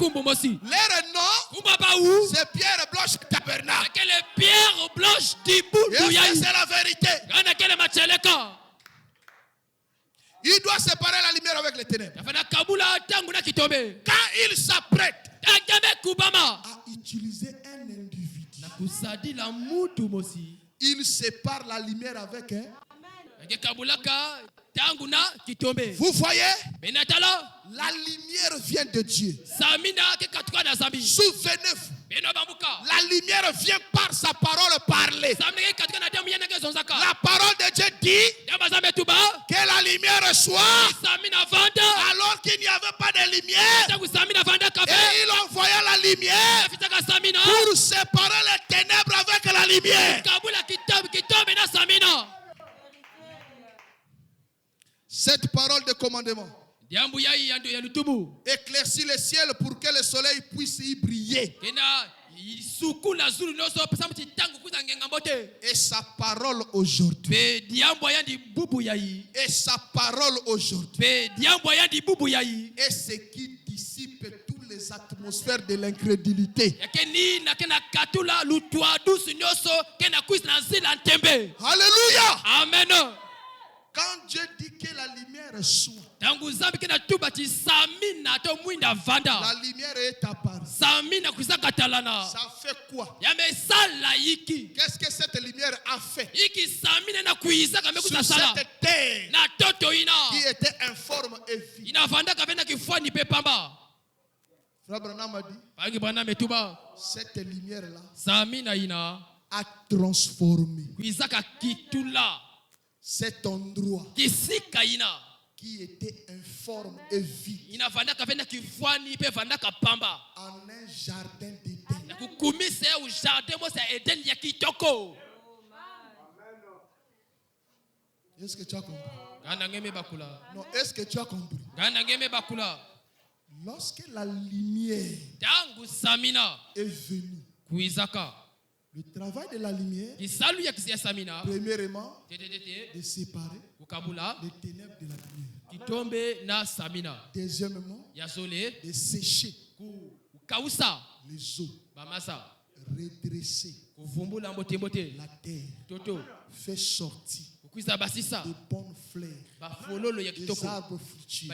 Speaker 3: nom, c'est Pierre Blanche Tabernacle. C'est la vérité. Il doit séparer la lumière avec les ténèbres. Quand il s'apprête à utiliser un individu, il sépare la lumière avec un. Vous voyez? La lumière vient de Dieu. Souvenez-vous. La lumière vient par sa parole parlée. La parole de Dieu dit que la lumière soit alors qu'il n'y avait pas de lumière. Et il envoya la lumière pour séparer les ténèbres avec la lumière. Cette parole de commandement éclaircit le ciel pour que le soleil puisse y briller. Et sa parole aujourd'hui. Et sa parole aujourd'hui. Et ce qui dissipe toutes les atmosphères de l'incrédulité. Alléluia.
Speaker 1: Amen.
Speaker 3: Quand Dieu dit que la lumière soit, la lumière est apparue. Ça fait quoi? Qu'est-ce que cette lumière a fait sur cette terre qui était informe et vide? Frère Branham a dit, cette lumière-là a transformé cet endroit qui était informe et vide en un jardin d'Éden. Est-ce que tu as compris? Non, est-ce que tu as compris? Lorsque la lumière est venue, le travail de la lumière, premièrement, de séparer les ténèbres de la lumière. Deuxièmement, de sécher les eaux, redresser la terre, faire sortir de bonnes fleurs, des arbres fruitiers.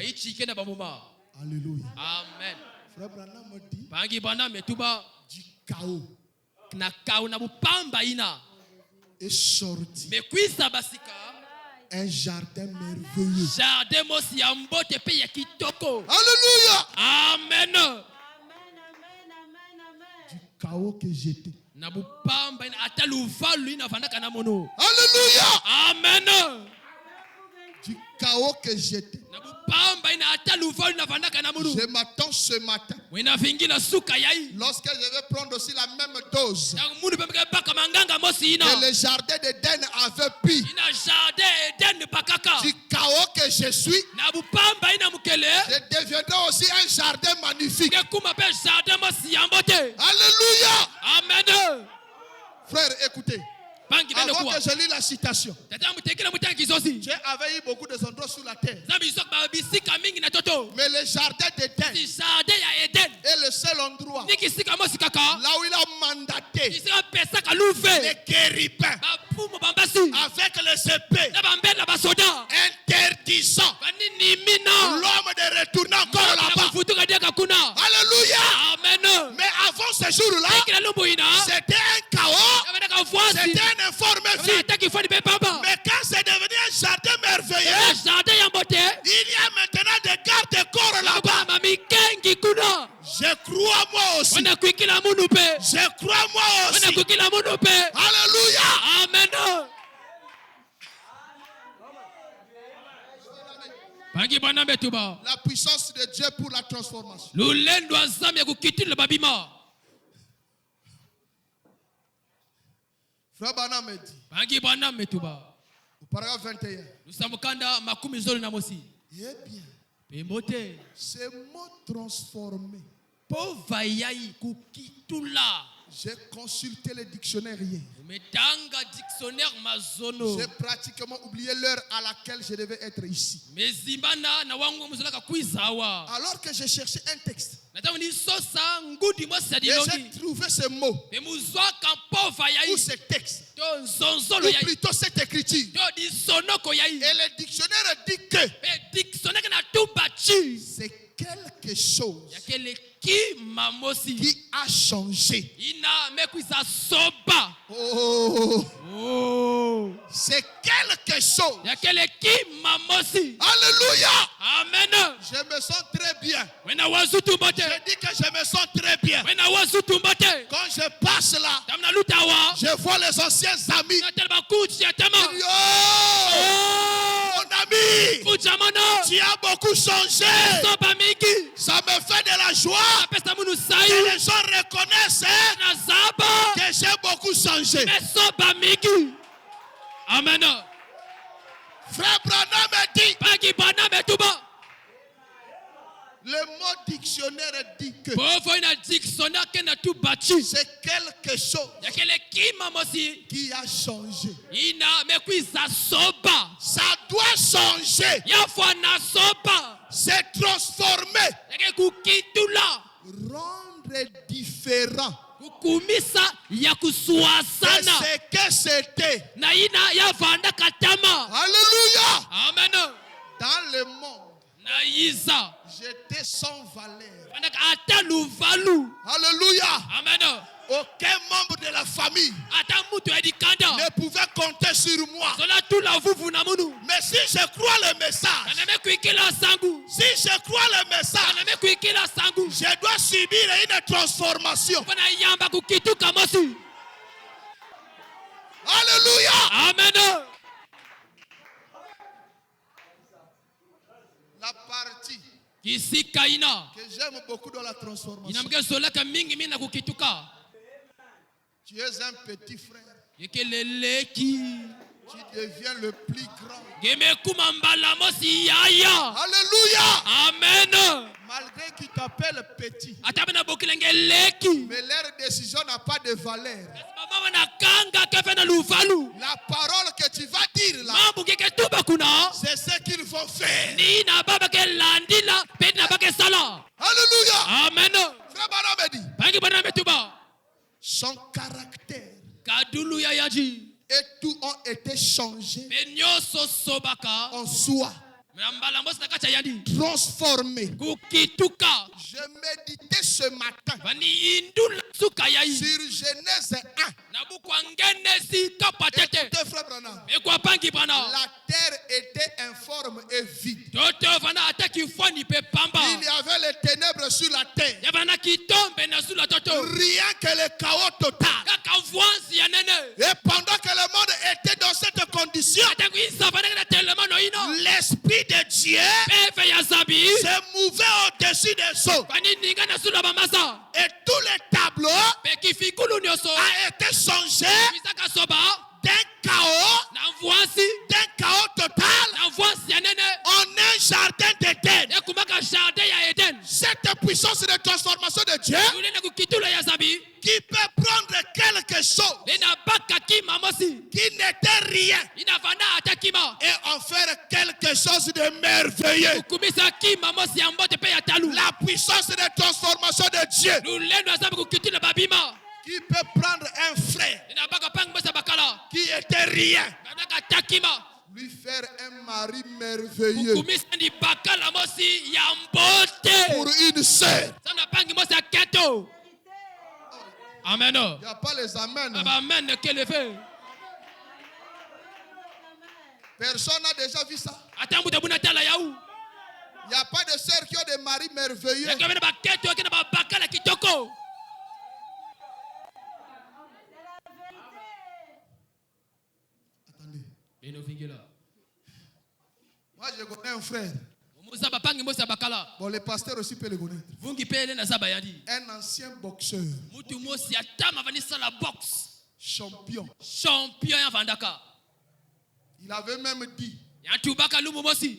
Speaker 3: Alléluia.
Speaker 1: Amen.
Speaker 3: Frère Branham dit, du chaos est sorti un jardin merveilleux. Alléluia.
Speaker 1: Amen.
Speaker 3: Du chaos que j'étais.
Speaker 1: Alléluia. Amen.
Speaker 3: Du chaos que j'étais. Je m'attends ce matin. Lorsque je vais prendre aussi la même dose que le jardin d'Éden avait pris. Du chaos que que je suis, je deviendrai aussi un jardin magnifique. Alléluia.
Speaker 2: Amen.
Speaker 3: Frère, écoutez. Avant que je lis la citation, Dieu avait eu beaucoup de endroits sur la terre. Mais le jardin d'Éden est le seul endroit là où il a mandaté les chérubins avec les épées interdisant l'homme de retourner encore là-bas. Alléluia. Amen. Mais avant ce jour-là, c'était un chaos, c'était un informe vie. Mais quand c'est devenu un jardin merveilleux, il y a maintenant des gardes-corps là-bas. Je crois moi aussi. Je crois moi aussi. Alléluia.
Speaker 2: Amen.
Speaker 3: La puissance de Dieu pour la transformation. Frère Branham me dit, au paragraphe 21, eh bien, ce mot transformé, j'ai consulté les dictionnaires hier. J'ai pratiquement oublié l'heure à laquelle je devais être ici. Alors que j'ai cherché un texte, et j'ai trouvé ce mot, ou ce texte, ou plutôt cette écriture. Et le dictionnaire dit que c'est quelque chose qui a changé. Oh. C'est quelque chose. Alléluia.
Speaker 2: Amen.
Speaker 3: Je me sens très bien. Je dis que je me sens très bien. Quand je passe là, je vois les anciens amis. Mon ami, tu as beaucoup changé. Ça me fait de la joie. Et les gens reconnaissent que j'ai beaucoup changé.
Speaker 2: Amen.
Speaker 3: Frère Branham me dit, le mot dictionnaire dit que c'est quelque chose qui a changé. Ça doit changer. C'est transformé. Rendre différent. C'est ce que c'était. Alléluia.
Speaker 2: Amen.
Speaker 3: Dans le monde, j'étais sans valeur. Alléluia.
Speaker 2: Amen.
Speaker 3: Aucun membre de la famille ne pouvait compter sur moi. Mais si je crois le message, je dois subir une transformation. Alléluia.
Speaker 2: Amen.
Speaker 3: La partie
Speaker 2: que
Speaker 3: j'aime beaucoup dans la transformation. Tu es un petit frère. Tu deviens le plus grand. Alléluia.
Speaker 2: Amen.
Speaker 3: Malgré qu'ils t'appellent petit, mais leur décision n'a pas de valeur. La parole que tu vas dire là, c'est ce qu'ils vont faire. Alléluia.
Speaker 2: Amen.
Speaker 3: Frère Branham me dit, son caractère et tout ont été changés en soi. Transformé. Je méditais ce matin sur Genèse 1. Écoutez, frère Branham, la terre était informe et vide. Il y avait les ténèbres sur la terre. Rien que le chaos total. Et pendant que le monde était dans cette condition, l'Esprit de Dieu se mouvait au-dessus des eaux. Et tous les tableaux a été changé d'un chaos total en transformation de Dieu qui peut prendre quelque chose qui n'était rien et en faire quelque chose de merveilleux. La puissance de transformation de Dieu qui peut prendre un frère qui était rien, lui faire un mari merveilleux pour une sœur.
Speaker 1: Amen.
Speaker 3: Il n'y a pas les amens. Personne n'a déjà vu ça. Il n'y a pas de sœurs qui ont des maris merveilleux. Moi, je connais un frère. Bon, le pasteur aussi peut le connaître. Un ancien boxeur. Champion. Il avait même dit,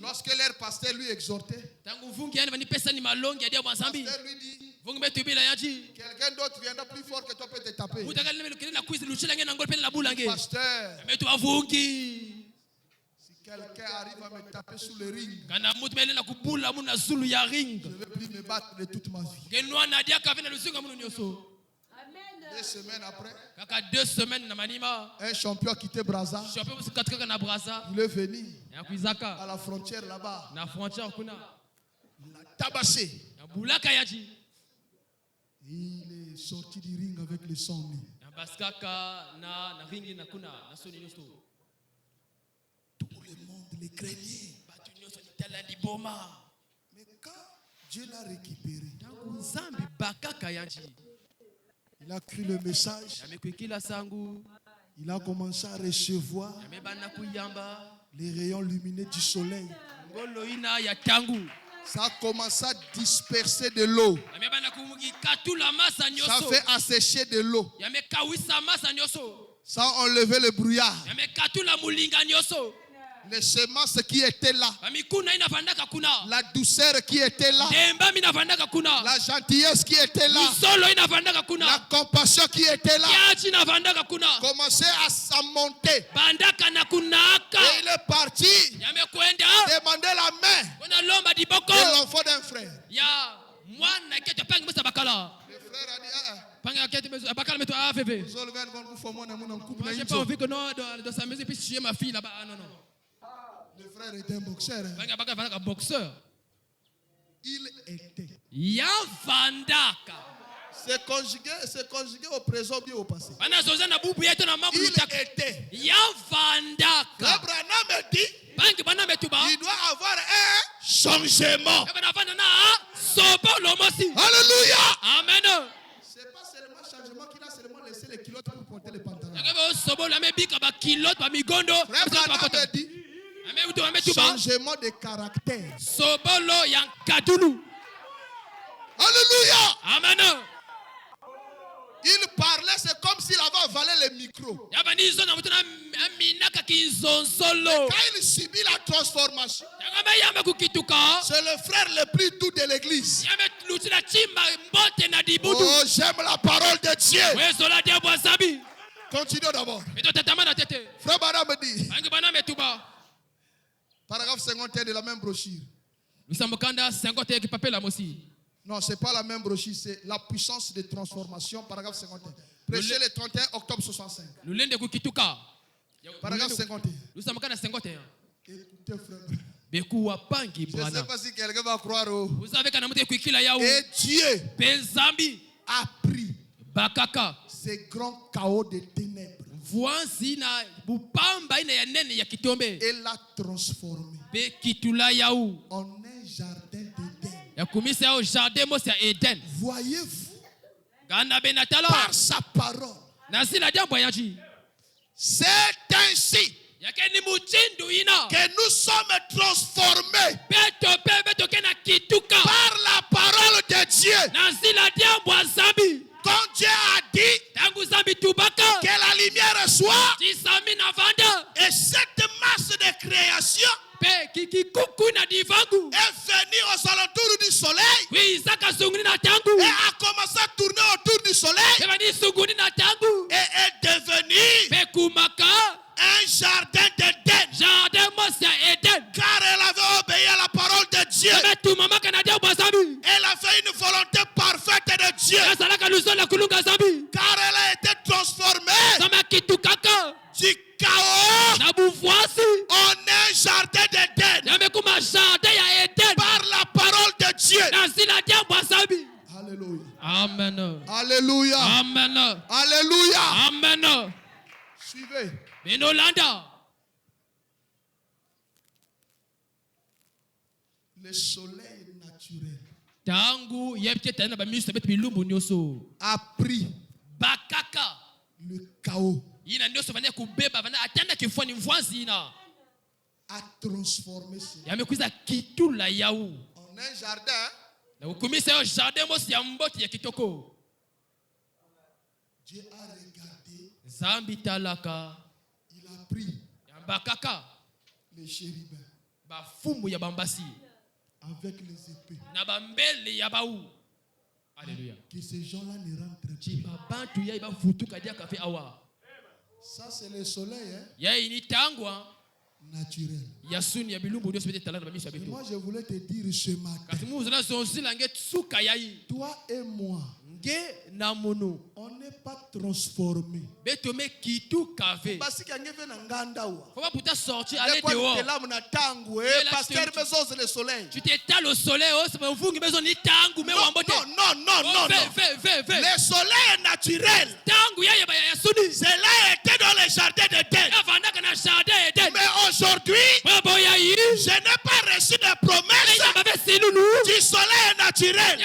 Speaker 3: lorsque leur pasteur lui exhortait, le pasteur lui dit, quelqu'un d'autre viendra plus fort que toi peut te taper. Pasteur, si quelqu'un arrive à me taper sous le ring, je ne vais plus me battre de toute ma vie. 2 semaines après, un champion a quitté Brazza. Il est venu à la frontière là-bas. Il a tabassé. Il est sorti du ring avec le sang. Tout le monde le craignait. Mais quand Dieu l'a récupéré, il a cru le message. Il a commencé à recevoir les rayons lumineux du soleil. Ça a commencé à disperser de l'eau. Ça fait assécher de l'eau. Ça a enlevé le brouillard. Les semences qui étaient là, la douceur qui était là, la gentillesse qui était là, la compassion qui était là, commençait à monter. Et il est parti demander la main de l'enfant d'un frère. Le frère a dit,
Speaker 1: moi j'ai pas envie que dans sa maison puisse tuer ma fille là-bas. Non.
Speaker 3: Le frère était un boxeur. Il était. C'est conjugué au présent bien au passé. Il était. Abraham dit, il doit avoir un changement. Alléluia.
Speaker 1: Amen.
Speaker 3: C'est pas seulement changement qu'il a seulement laissé les culottes pour porter les pantalons. Frère dit, changement de caractère. Alléluia.
Speaker 1: Amen.
Speaker 3: Il parlait, c'est comme s'il avait avalé le micro. Quand il subit la transformation, c'est le frère le plus doux de l'église. Oh, j'aime la parole de Dieu. Continuons d'abord. Frère Barham dit, paragraphe 51 de la même brochure. Non, ce n'est pas la même brochure, c'est la puissance de transformation, paragraphe 51. Prêché le 31 octobre 65. Paragraphe 51. Écoutez, frère. Je ne sais pas si quelqu'un va croire. Et Dieu a pris ces grands chaos de ténèbres et l'a transformé en un jardin d'Éden. Voyez-vous, par sa parole, c'est ainsi que nous sommes transformés par la parole de Dieu. Quand Dieu a dit que la lumière soit, et cette masse de création est venue aux alentours du soleil et a de Dieu. Car elle a été transformée du chaos en un jardin d'Éden. Par la parole de Dieu. Alléluia.
Speaker 1: Amen.
Speaker 3: Alléluia.
Speaker 1: Amen.
Speaker 3: Alléluia.
Speaker 1: Amen.
Speaker 3: Suivez. Le soleil naturel a pris le chaos, a transformé cela en un jardin. Dieu a regardé, il a pris les chérubins avec les épées.
Speaker 1: Alléluia.
Speaker 3: Que ces gens-là ne rentrent pas. Ça, c'est le soleil naturel. Moi, je voulais te dire ce matin, toi et moi, on n'est pas transformé.
Speaker 1: Tu t'étales au soleil.
Speaker 3: Non. Le soleil est naturel. Cela était dans le jardin d'Éden. Mais aujourd'hui, je n'ai pas reçu de promesse du soleil naturel.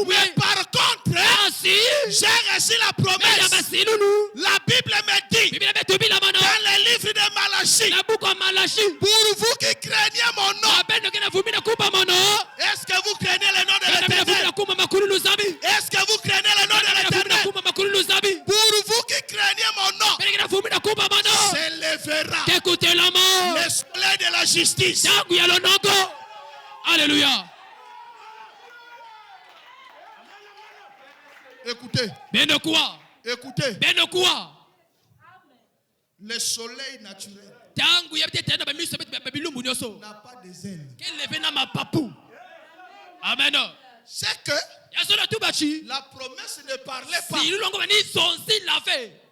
Speaker 3: Mais par contre, j'ai reçu la promesse. La Bible me dit dans le livre de Malachie, pour vous qui craignez mon nom, est-ce que vous craignez le nom de l'Éternel? Est-ce que vous craignez le nom de l'Éternel? Pour vous qui craignez mon nom, s'élèvera le soleil de la justice.
Speaker 1: Alléluia.
Speaker 3: Écoutez. Écoutez. Le soleil naturel n'a pas des ailes.
Speaker 1: Amen.
Speaker 3: C'est que la promesse ne parlait pas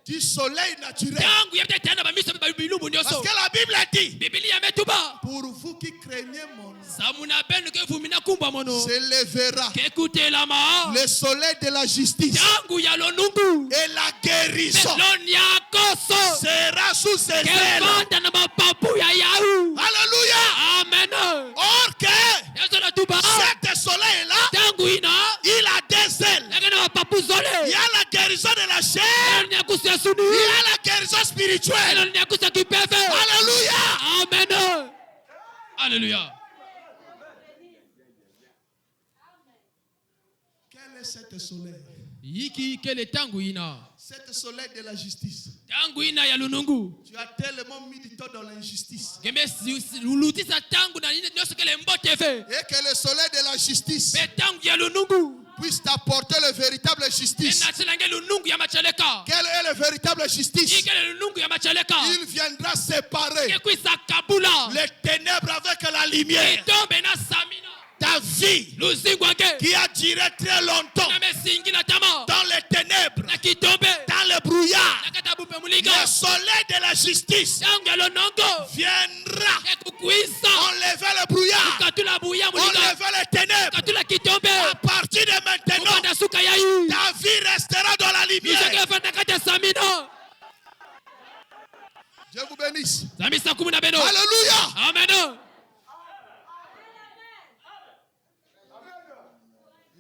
Speaker 3: du soleil naturel. Parce que la Bible a dit, pour vous qui craignez mon nom, s'élèvera le soleil de la justice et la guérison sera sous ses ailes. Alléluia.
Speaker 1: Amen.
Speaker 3: Or que cet soleil-là, il a des ailes. Il y a la guérison de la chair. Il y a la guérison spirituelle. Alléluia.
Speaker 1: Amen. Alléluia.
Speaker 3: Quel est cet soleil? Cet soleil de la justice. Tu as tellement mis du temps dans l'injustice. Et que le soleil de la justice puisse t'apporter le véritable justice. Quelle est le véritable justice? Il viendra séparer les ténèbres avec la lumière. Ta vie qui a duré très longtemps dans les ténèbres, dans le brouillard, le soleil de la justice viendra enlever le brouillard, enlever les ténèbres. À partir de maintenant, ta vie restera dans la lumière. Dieu vous bénisse. Alléluia.
Speaker 1: Amen.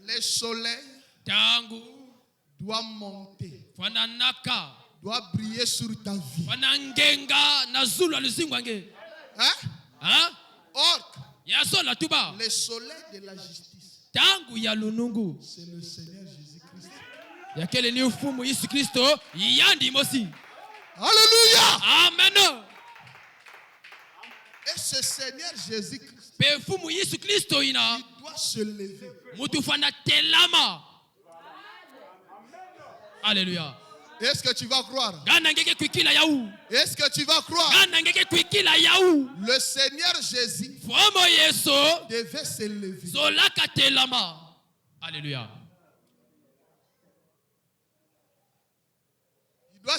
Speaker 3: Le soleil doit monter, doit briller sur ta vie. Hein? Or, le soleil de la justice, c'est le Seigneur Jésus-Christ. Alléluia.
Speaker 1: Amen.
Speaker 3: Et ce Seigneur Jésus-Christ, il doit se lever.
Speaker 1: Alléluia.
Speaker 3: Est-ce que tu vas croire? Est-ce que tu vas croire? Le Seigneur Jésus devait se lever.
Speaker 1: Alléluia.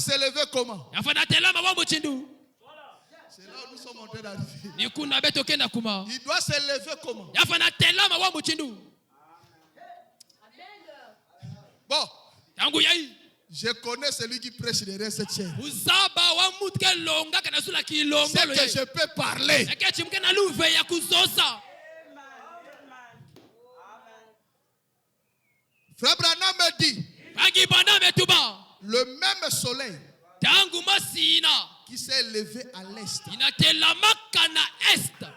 Speaker 3: s'élever comment? C'est là où nous sommes en train d'arriver. Il doit s'élever comment? Bon. Je connais celui qui prêche derrière cette chaîne. C'est que je peux parler. Frère Branham me dit, le même soleil qui s'est levé à l'est,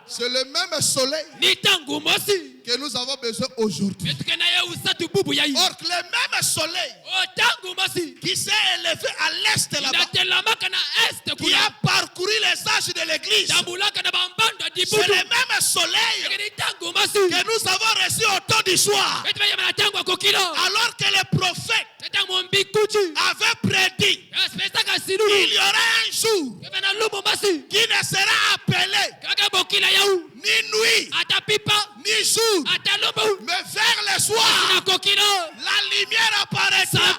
Speaker 3: c'est le même soleil que nous avons besoin aujourd'hui. Or, le même soleil qui s'est élevé à l'est là-bas, qui a parcouru les âges de l'église, c'est le même soleil que nous avons reçu au temps du soir, alors que les prophètes avaient prédit il y aura un jour qui ne sera appelé ni nuit ni jour, mais vers le soir la lumière apparaîtra.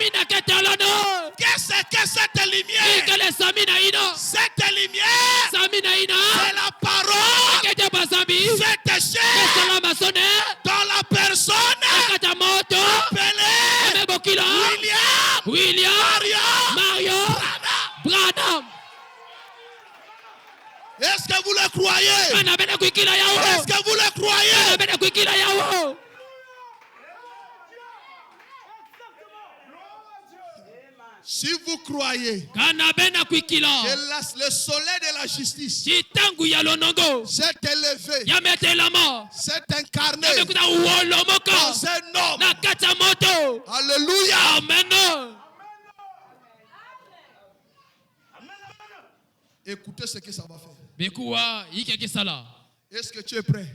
Speaker 3: Qu'est-ce que cette lumière? Cette lumière, c'est la parole faite chair dans la personne appelée William Mario Branham. Est-ce que vous le croyez? Est-ce que vous le croyez? Si vous croyez que le soleil de la justice s'est élevé, s'est incarné dans un homme, alléluia, amen. Écoutez ce que ça va faire. Est-ce que tu es prêt?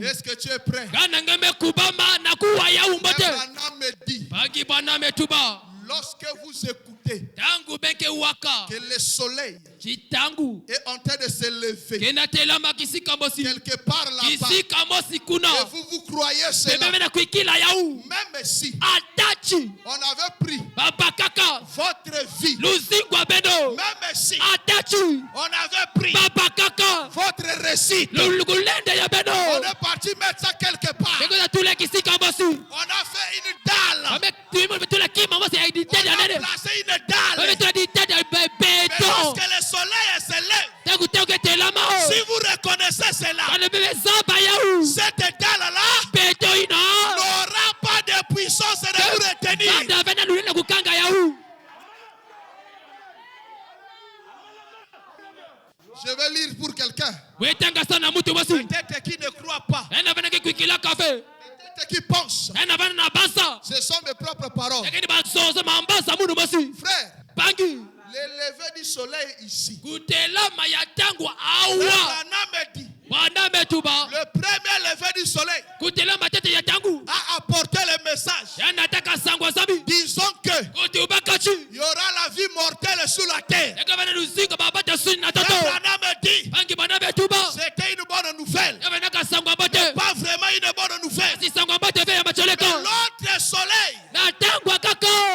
Speaker 3: Est-ce que tu es prêt? Branham me dit, lorsque vous écoutez que le soleil est en train de s'élever quelque part là-bas, et vous croyez cela, même si on avait pris votre vie, même si on avait pris votre récit, on est parti mettre ça quelque part, on a fait une dalle, on a placé une dalle, mais lorsque le soleil s'élève, si vous reconnaissez cela, cette dalle-là n'aura pas de puissance de vous retenir. Je vais lire pour quelqu'un. Peut-être qui ne croit pas. Peut-être qui pense. Ce sont mes propres paroles. Frère, le lever du soleil ici, le premier lever du soleil a apporté le message. Disons que il y aura la vie mortelle sur la terre. Branham dit c'était une bonne nouvelle, pas vraiment une bonne nouvelle. Mais l'autre soleil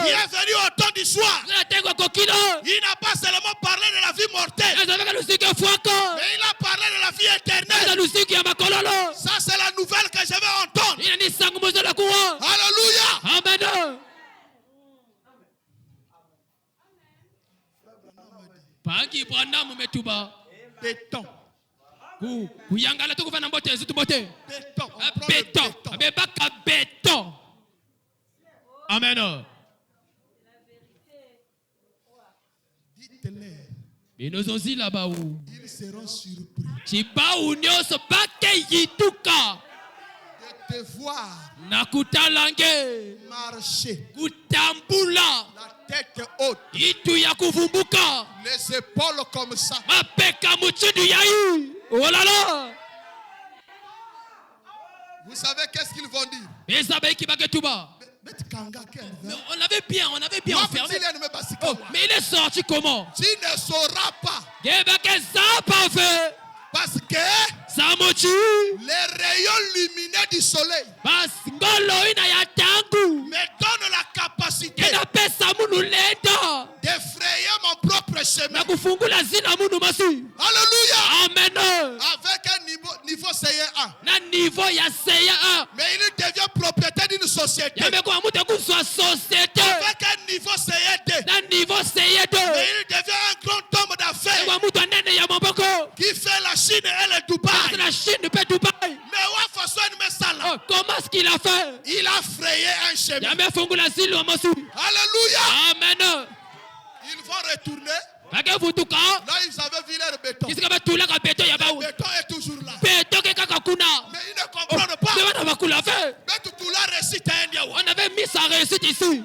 Speaker 3: qui est venu au temps du soir, il n'a pas seulement parlé de la vie mortelle, mais il a parlé de la vie éternelle. Ça c'est la nouvelle que je vais entendre. Alléluia. Amen. Béton.
Speaker 1: Béton. Amen.
Speaker 3: Ils seront surpris de te voir marcher, la tête haute, les épaules comme ça. Vous savez qu'est-ce qu'ils vont dire?
Speaker 1: On avait bien enfermé. Oh, mais il est sorti comment?
Speaker 3: Tu ne sauras pas. Parce que les rayons lumineux du soleil me donnent la capacité Avec un niveau CE2. Mais il devient un grand homme d'affaires. Qui fait la Chine et le Dubaï. Mais
Speaker 1: comment est-ce qu'il a fait?
Speaker 3: Il a frayé un chemin. Alléluia.
Speaker 1: Amen.
Speaker 3: Ils vont retourner. Là, ils avaient vu leur béton. Le béton est toujours là. Mais ils ne comprennent pas. Mais tout là récite un dia.
Speaker 1: On avait mis sa réussite ici.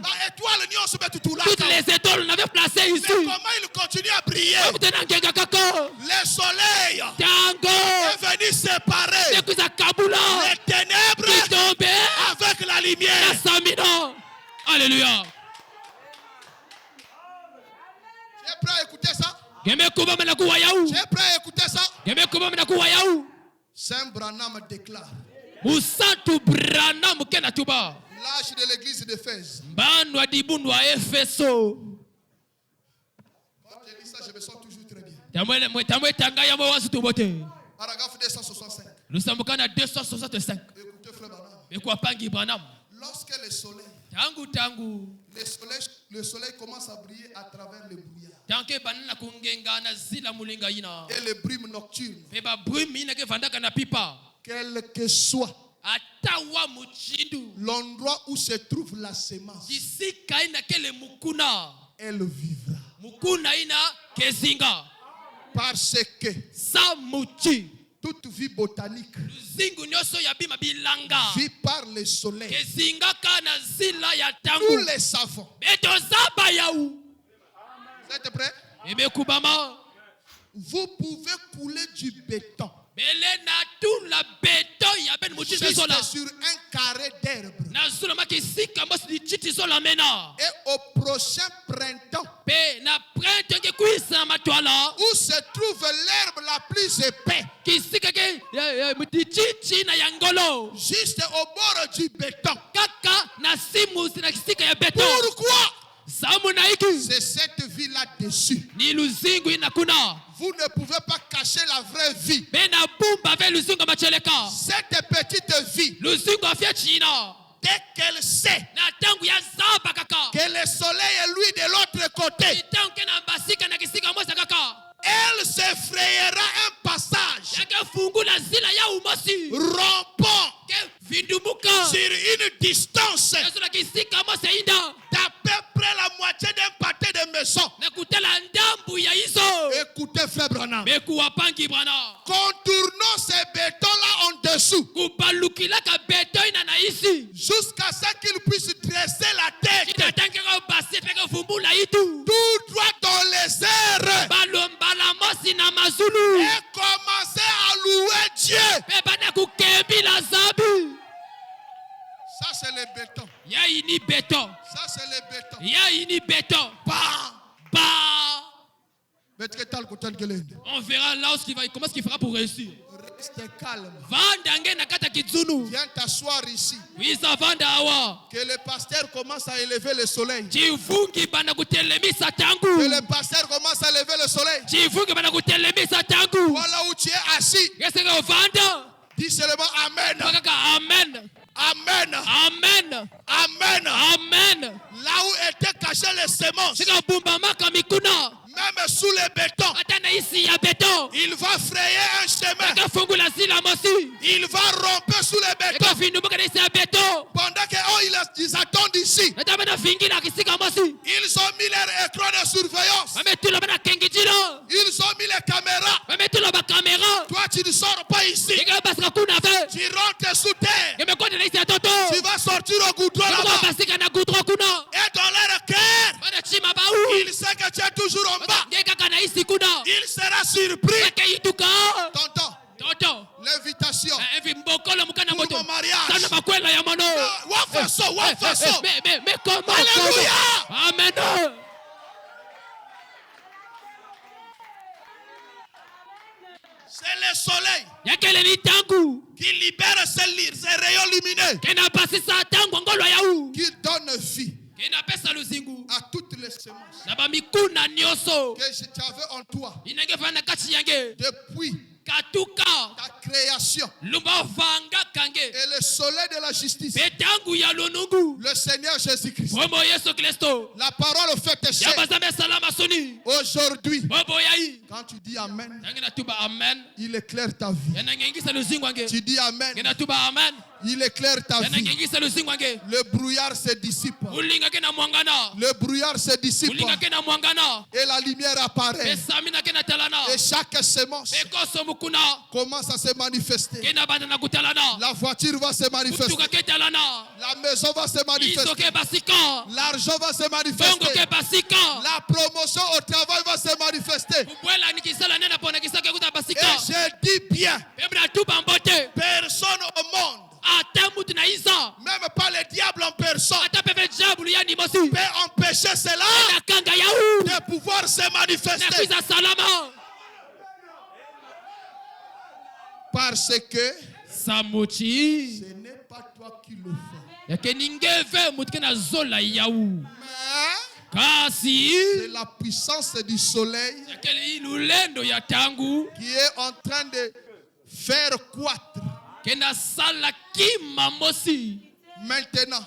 Speaker 1: Toutes les étoiles, on avait placé ici.
Speaker 3: Mais comment il continue à briller? Le soleil est venu séparer les ténèbres avec la lumière.
Speaker 1: Alléluia.
Speaker 3: Tu es prêt à écouter ça?
Speaker 1: Tu es
Speaker 3: prêt à écouter ça? Saint Branham déclare
Speaker 1: l'âge
Speaker 3: de l'église d'Éphèse.
Speaker 1: Quand je dis ça,
Speaker 3: je me sens toujours très bien. Paragraphe 265.
Speaker 1: Nous sommes à 265.
Speaker 3: Écoutez frère Branham. Lorsque le soleil commence à briller à travers le brouillard et les brumes nocturnes, quel que soit l'endroit où se trouve la sémence, elle vivra. Parce que toute vie botanique vit par le soleil. Tous les savants. Vous êtes prêts? Vous pouvez couler du béton juste sur un carré d'herbe. Et au prochain printemps, où se trouve l'herbe la plus épaisse, juste au bord du béton. Pourquoi? C'est cette vie là-dessus. Vous ne pouvez pas cacher la vraie vie. Cette petite vie, dès qu'elle sait que le soleil est lui de l'autre côté, elle se frayera un passage rompant sur une distance d'à peu près la moitié d'un pâté de maison. Écoutez frère Branham, contournons ces bétons-là en dessous jusqu'à ce qu'ils puissent dresser la tête tout droit dans les airs et commencer à louer Dieu. Ça c'est le béton. Ça c'est le béton.
Speaker 1: On verra là comment est-ce qu'il fera pour réussir.
Speaker 3: Reste calme. Viens t'asseoir ici. Que le pasteur commence à élever le soleil. Que le pasteur commence à élever le soleil. Voilà où tu es assis. Dis seulement Amen. Amen.
Speaker 1: Amen.
Speaker 3: Amen.
Speaker 1: Amen.
Speaker 3: Là où étaient cachées les semences, même sous les bétons, il va frayer un chemin. Il va romper sous les bétons. Pendant qu'ils attendent ici, ils ont mis leur écran de surveillance. Ils ont mis les caméras. Toi, tu ne sors pas ici. Tu rentres sous terre. Tu vas sortir au goudron là-bas. Et dans leur cœur, il sait que tu es toujours en bas. Il sera surpris. Tonton, l'invitation pour mon mariage.
Speaker 1: Mais comment?
Speaker 3: Alléluia.
Speaker 1: Amen.
Speaker 3: C'est le soleil qui libère ses rayons lumineux, qui donne vie à toutes les semences que tu avais en toi depuis ta création et le soleil de la justice, le Seigneur Jésus-Christ, la parole fait chair. Aujourd'hui, quand tu dis Amen, il éclaire ta vie. Tu dis Amen, il éclaire ta vie. Le brouillard se dissipe. Le brouillard se dissipe. Et la lumière apparaît. Et chaque semence commence à se manifester. La voiture va se manifester. La maison va se manifester. L'argent va se manifester. La promotion au travail va se manifester. Et je dis bien, personne au monde, même pas le diable en personne, peut empêcher cela de pouvoir se manifester. Parce que ce n'est pas toi qui le fais. Mais c'est la puissance du soleil qui est en train de faire croître. Maintenant,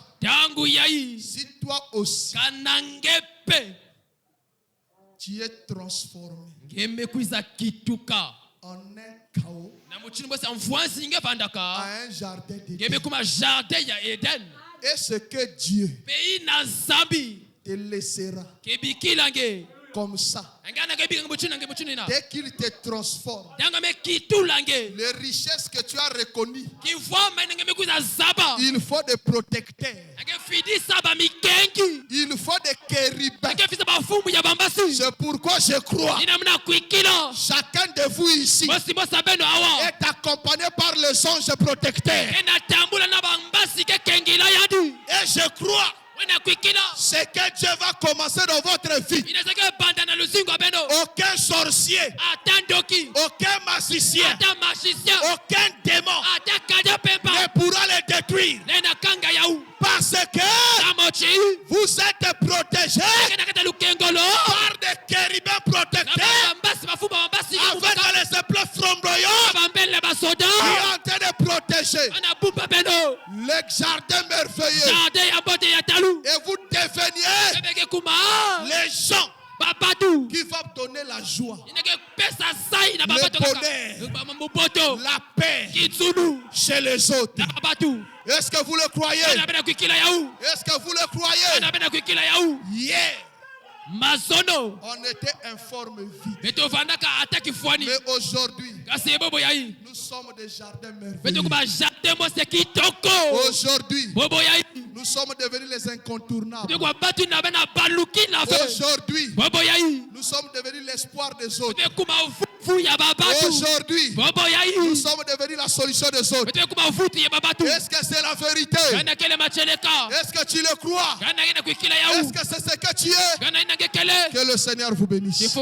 Speaker 3: si toi aussi tu es transformé en un chaos, à un jardin d'Éden, et ce que Dieu te laissera comme ça, dès qu'il te transforme, les richesses que tu as reconnues, il faut des protecteurs, il faut des chérubins. C'est pourquoi je crois chacun de vous ici est accompagné par les anges protecteurs. Et je crois ce que Dieu va commencer dans votre vie, aucun sorcier, aucun magicien, aucun démon ne pourra le détruire. Parce que vous êtes protégés par des chérubins protecteurs avec les épaules flamboyantes qui est en train de protéger le jardin merveilleux. Et vous deveniez les gens qui vont donner la joie, le bonheur, la paix chez les autres. Est-ce que vous le croyez? Est-ce que vous le croyez? Yeah. On était informe vite. Mais aujourd'hui, nous sommes des jardins merveilleux. Aujourd'hui, nous sommes devenus les incontournables. Aujourd'hui, nous sommes devenus l'espoir des autres. Aujourd'hui, nous sommes devenus la solution des autres. Est-ce que c'est la vérité? Est-ce que tu le crois? Est-ce que c'est ce que tu es? Que le Seigneur vous bénisse.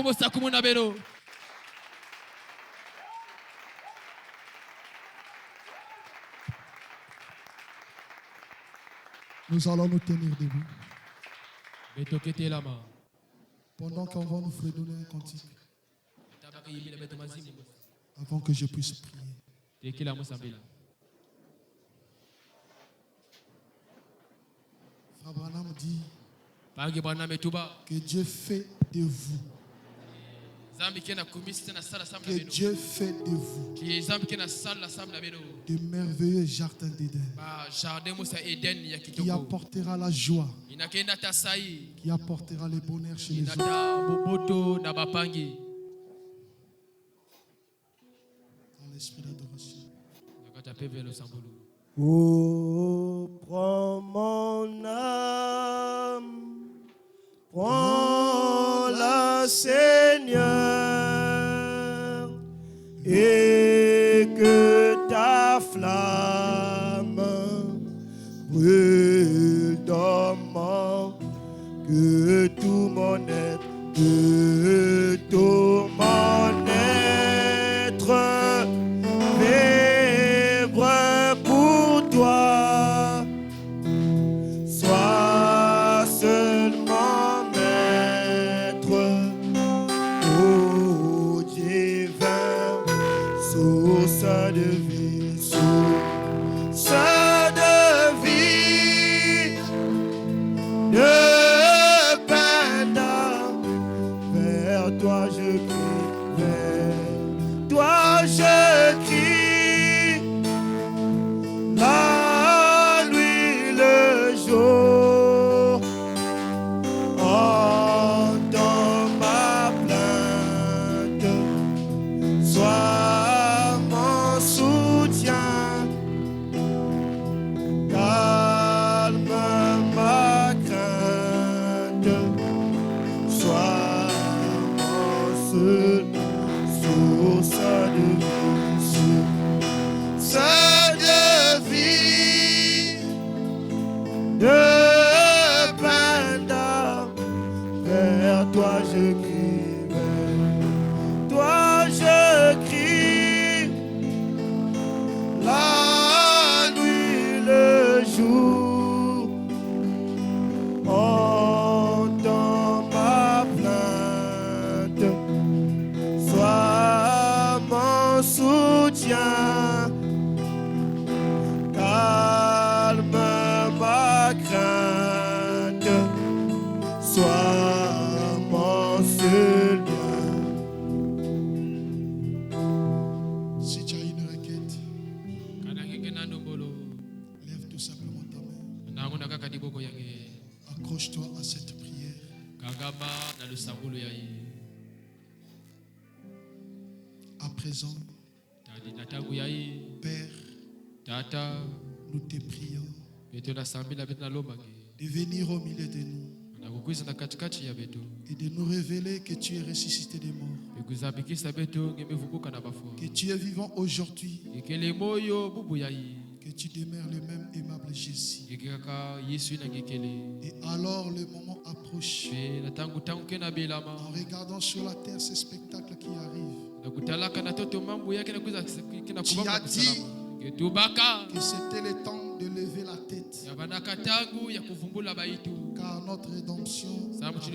Speaker 3: Nous allons nous tenir debout. Pendant qu'on va nous fredonner un cantique. Avant que je puisse prier. Frère Branham dit que Dieu fait de vous. Que Dieu fait de vous de merveilleux jardins d'Éden qui apportera la joie, qui apportera le bonheur chez les autres. Dans l'esprit d'adoration.
Speaker 4: Oh, prends mon âme, prends-la, Seigneur, et que ta flamme brûle dans moi, que tout mon être, que tout mon être vibre pour toi. Sois seulement maître, ô divin, source de sois mon seul bien.
Speaker 3: Si tu as une requête, lève tout simplement ta main. Accroche-toi à cette prière. À présent, Père, nous te prions de venir au milieu de nous et de nous révéler que tu es ressuscité des morts, que tu es vivant aujourd'hui, que tu demeures le même aimable Jésus. Et alors le moment approche, en regardant sur la terre ce spectacle qui arrive, tu as dit que c'était le temps de lever la tête, car notre rédemption approche.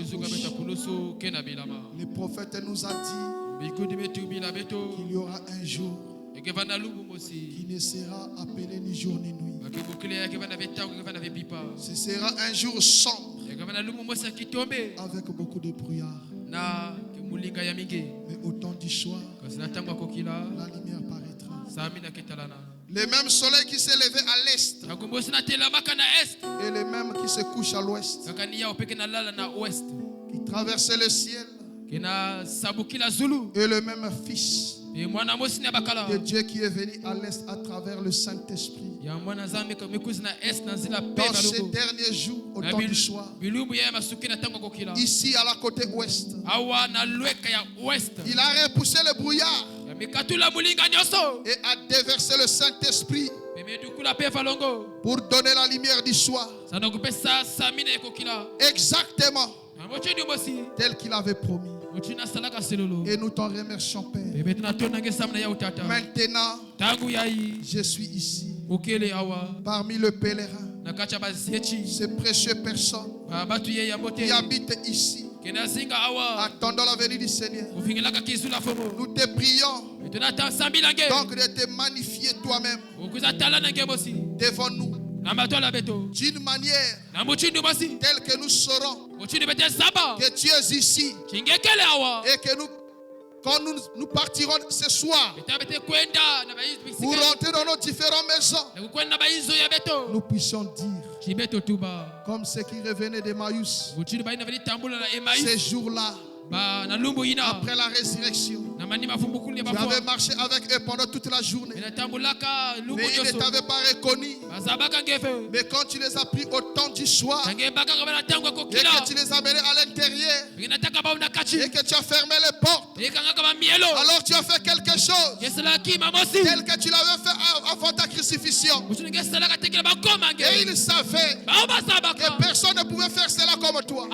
Speaker 3: Le prophète nous a dit qu'il y aura un jour qui ne sera appelé ni jour ni nuit. Ce sera un jour sombre avec beaucoup de brouillard. Mais au temps du soir, la lumière paraîtra. Le même soleil qui s'est levé à l'est et le même qui se couche à l'ouest, qui traversait le ciel, et le même fils de Dieu qui est venu à l'est à travers le Saint-Esprit. Dans ces derniers jours, au temps du soir, ici à la côté ouest, il a repoussé le brouillard et a déversé le Saint-Esprit pour donner la lumière du soir. Exactement tel qu'il avait promis. Et nous t'en remercions, Père. Maintenant, je suis ici parmi le pèlerin, ces précieuses personnes qui habitent ici, attendant la venue du Seigneur. Nous te prions donc de te magnifier toi-même devant nous d'une manière telle que nous saurons que tu es ici et que quand nous partirons ce soir pour rentrer dans nos différentes maisons, nous puissions dire comme ceux qui revenaient d'Emmaüs ces jours-là. Après la résurrection, tu avais marché avec eux pendant toute la journée, mais ils ne t'avaient pas reconnu. Mais quand tu les as pris au temps du soir et que tu les as menés à l'intérieur et que tu as fermé les portes, alors tu as fait quelque chose tel que tu l'avais fait avant ta crucifixion. Et ils savaient que personne ne pouvait faire cela comme toi.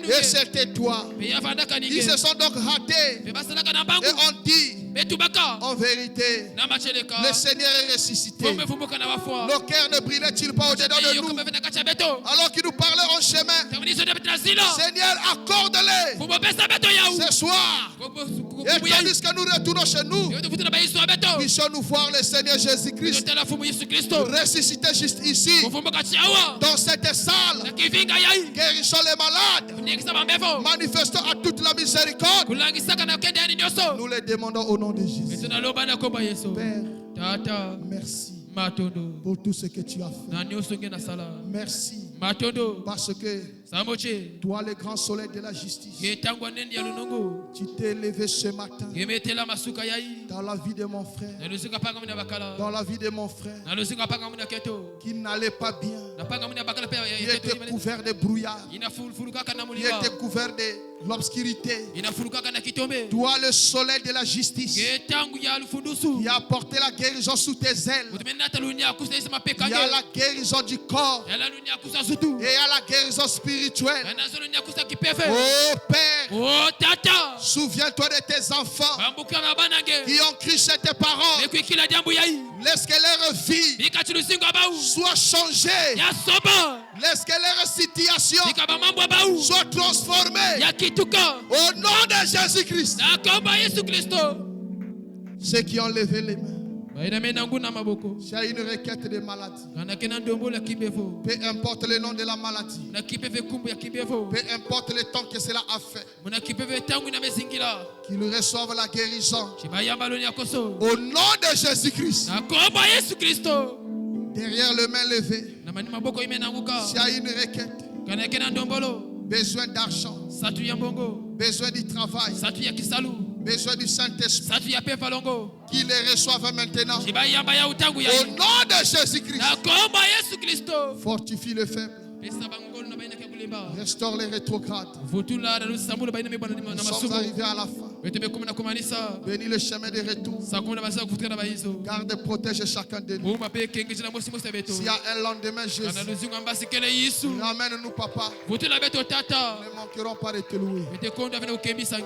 Speaker 3: Et c'était toi. Ils se sont donc hâtés et ont dit en vérité, le Seigneur est ressuscité. Nos cœurs ne brillaient-ils pas au-dedans de nous alors qu'il nous parlait en chemin? Seigneur, accorde-les ce soir. Et tandis que nous retournons chez nous, puissions-nous voir le Seigneur Jésus-Christ ressuscité juste ici, dans cette salle, guérissant les malades, manifestant à toute la miséricorde. Nous les demandons au nom de Jésus. Père, merci pour tout ce que tu as fait. Merci parce que toi, le grand soleil de la justice, tu t'es levé ce matin dans la vie de mon frère, dans la vie de mon frère qui n'allait pas bien. Il était couvert de brouillard, il était couvert de l'obscurité. Toi, le soleil de la justice, qui a apporté la guérison sous tes ailes. Il y a la guérison du corps et il y a la guérison spirituelle. Oh Père, souviens-toi de tes enfants qui ont cru cette parole. Laisse que leur vie soit changée. Laisse que leur situation soit transformée. Au nom de Jésus-Christ. Ceux qui ont levé les mains, S'il y a une requête de maladie, peu importe le nom de la maladie, peu importe le temps que cela a fait, qu'il reçoive la guérison au nom de Jésus-Christ. Derrière le main levée, s'il y a une requête, besoin d'argent, besoin du travail, besoin du Saint-Esprit, qu'il les reçoive maintenant au nom de Jésus-Christ. Fortifie le faible, restaure les rétrogrades. Nous sommes arrivés à la fin. Bénis le chemin de retour. Garde et protège chacun de nous. S'il y a un lendemain, Jésus, ramène-nous, papa. Nous ne manquerons pas de te louer.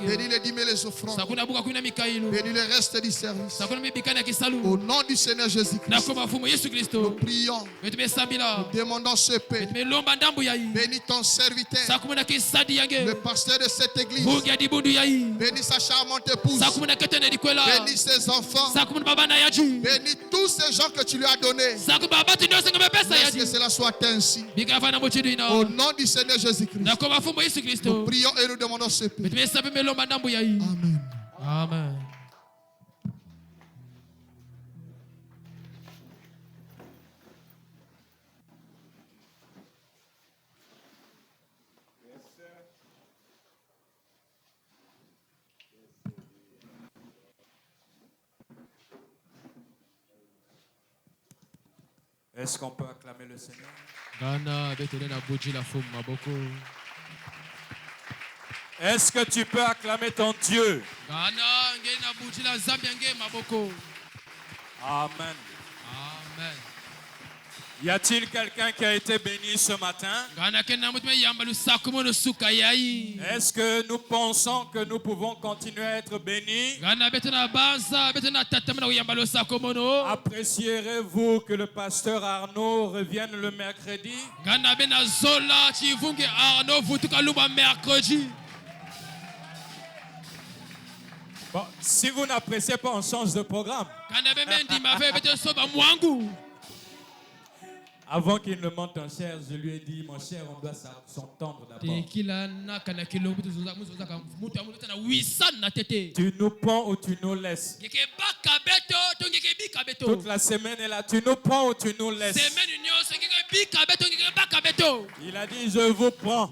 Speaker 3: Bénis les dîmes et les offrandes. Bénis le reste du service. Au nom du Seigneur Jésus-Christ, nous prions. Nous demandons ce paix. Bénis ton serviteur, le pasteur de cette église. Bénis sa charmante épouse. Bénis ses enfants. Bénis tous ces gens que tu lui as donnés. Laisse que cela soit ainsi. Au nom du Seigneur Jésus-Christ, nous prions et nous demandons ce paix. Amen.
Speaker 1: Amen.
Speaker 2: Est-ce qu'on peut acclamer le Seigneur? Est-ce que tu peux acclamer ton Dieu? Amen.
Speaker 1: Amen.
Speaker 2: Y a-t-il quelqu'un qui a été béni ce matin? Est-ce que nous pensons que nous pouvons continuer à être bénis? Apprécierez-vous que le pasteur Arnaud revienne le mercredi? Bon, si vous n'appréciez pas, on change de programme. Avant qu'il ne monte en chair, je lui ai dit, mon cher, on doit s'entendre d'abord. Tu nous prends ou tu nous laisses? Toute la semaine est là. Tu nous prends ou tu nous laisses? Il a dit, je vous prends.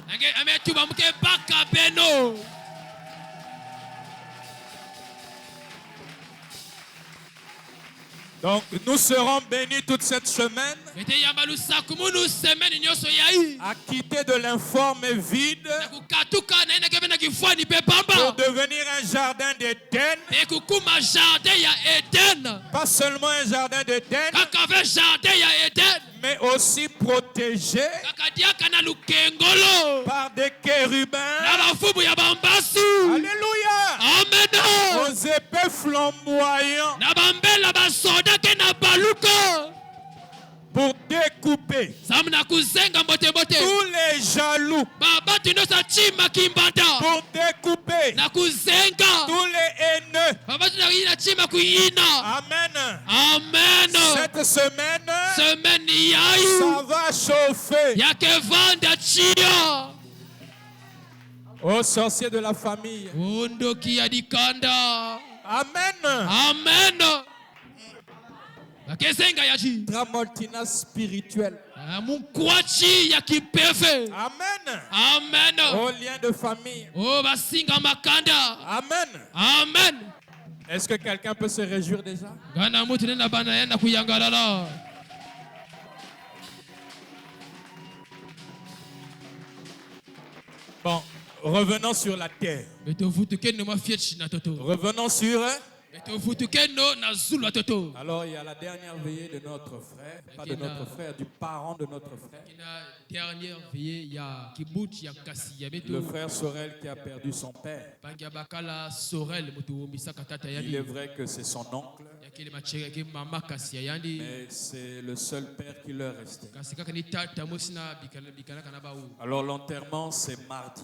Speaker 2: Donc, nous serons bénis toute cette semaine à quitter de l'informe vide pour devenir un jardin d'Éden. Pas seulement un jardin d'Éden, mais aussi protégé par des chérubins. Alléluia.
Speaker 3: Amen.
Speaker 2: Aux épées flamboyants pour découper tous les jaloux, pour découper tous les haineux. Amen.
Speaker 3: Amen.
Speaker 2: Cette semaine, ça va chauffer. Ô sorcier de la famille. Amen.
Speaker 3: Amen.
Speaker 2: Tramoltina spirituelle.
Speaker 3: Amen.
Speaker 2: Amen. Au lien de famille. Amen.
Speaker 3: Amen.
Speaker 2: Est-ce que quelqu'un peut se réjouir déjà? Bon, revenons sur la terre. Revenons sur... Alors il y a la dernière veillée de notre frère, pas de notre frère, du parent de notre frère. Le frère Sorel qui a perdu son père. Il est vrai que c'est son oncle, mais c'est le seul père qui leur restait. Alors l'enterrement c'est mardi.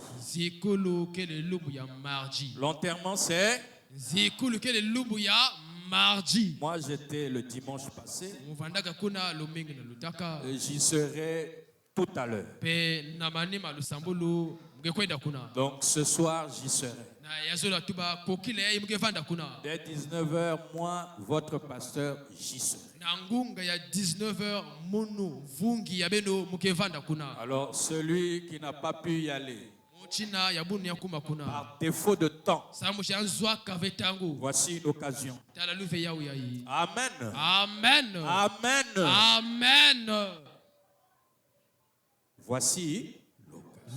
Speaker 2: L'enterrement c'est
Speaker 1: mardi.
Speaker 3: Moi, j'étais le dimanche passé. J'y serai tout à l'heure. Donc ce soir, j'y serai. Dès 19h, moi, votre pasteur, j'y serai. Alors celui qui n'a pas pu y aller, par défaut de temps, voici une occasion. Amen.
Speaker 1: Amen.
Speaker 3: Amen.
Speaker 1: Amen.
Speaker 3: Voici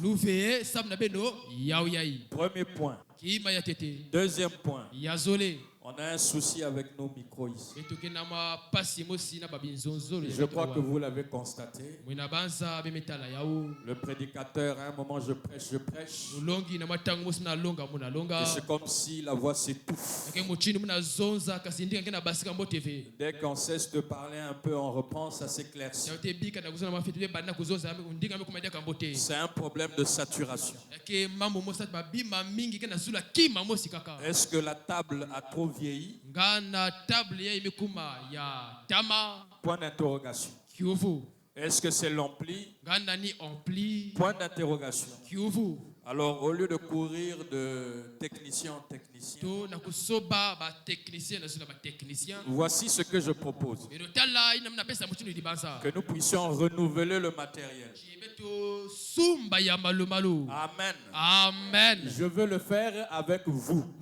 Speaker 1: l'occasion.
Speaker 3: Premier point. Deuxième point. On a un souci avec nos micros ici. Je crois que vous l'avez constaté. Le prédicateur, à un moment, je prêche. Et c'est comme si la voix s'étouffe. Dès qu'on cesse de parler un peu, on reprend, ça s'éclaircit. C'est un problème de saturation. Est-ce que la table a trop vieilli? Point d'interrogation. Est-ce que c'est l'ampli? Point d'interrogation. Alors, au lieu de courir de technicien en technicien, voici ce que je propose. Que nous puissions renouveler le matériel. Amen.
Speaker 1: Amen.
Speaker 3: Je veux le faire avec vous.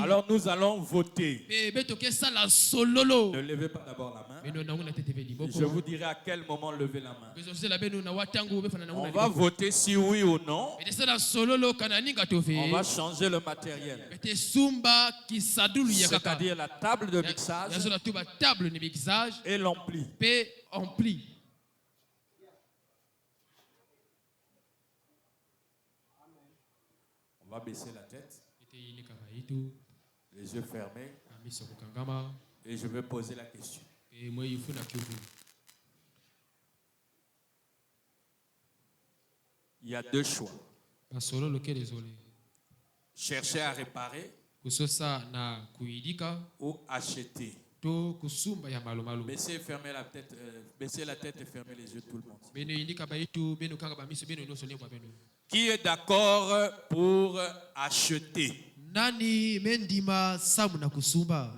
Speaker 3: Alors nous allons voter. Ne levez pas d'abord la main. Je vous dirai à quel moment lever la main. On va voter si oui ou non. On va changer le matériel. C'est-à-dire la table de mixage et l'ampli. On va baisser la tête, les yeux fermés, et je vais poser la question. Il y a deux choix. Chercher à réparer ou acheter. Baissez la tête et fermez les yeux tout le monde. Qui est d'accord pour acheter?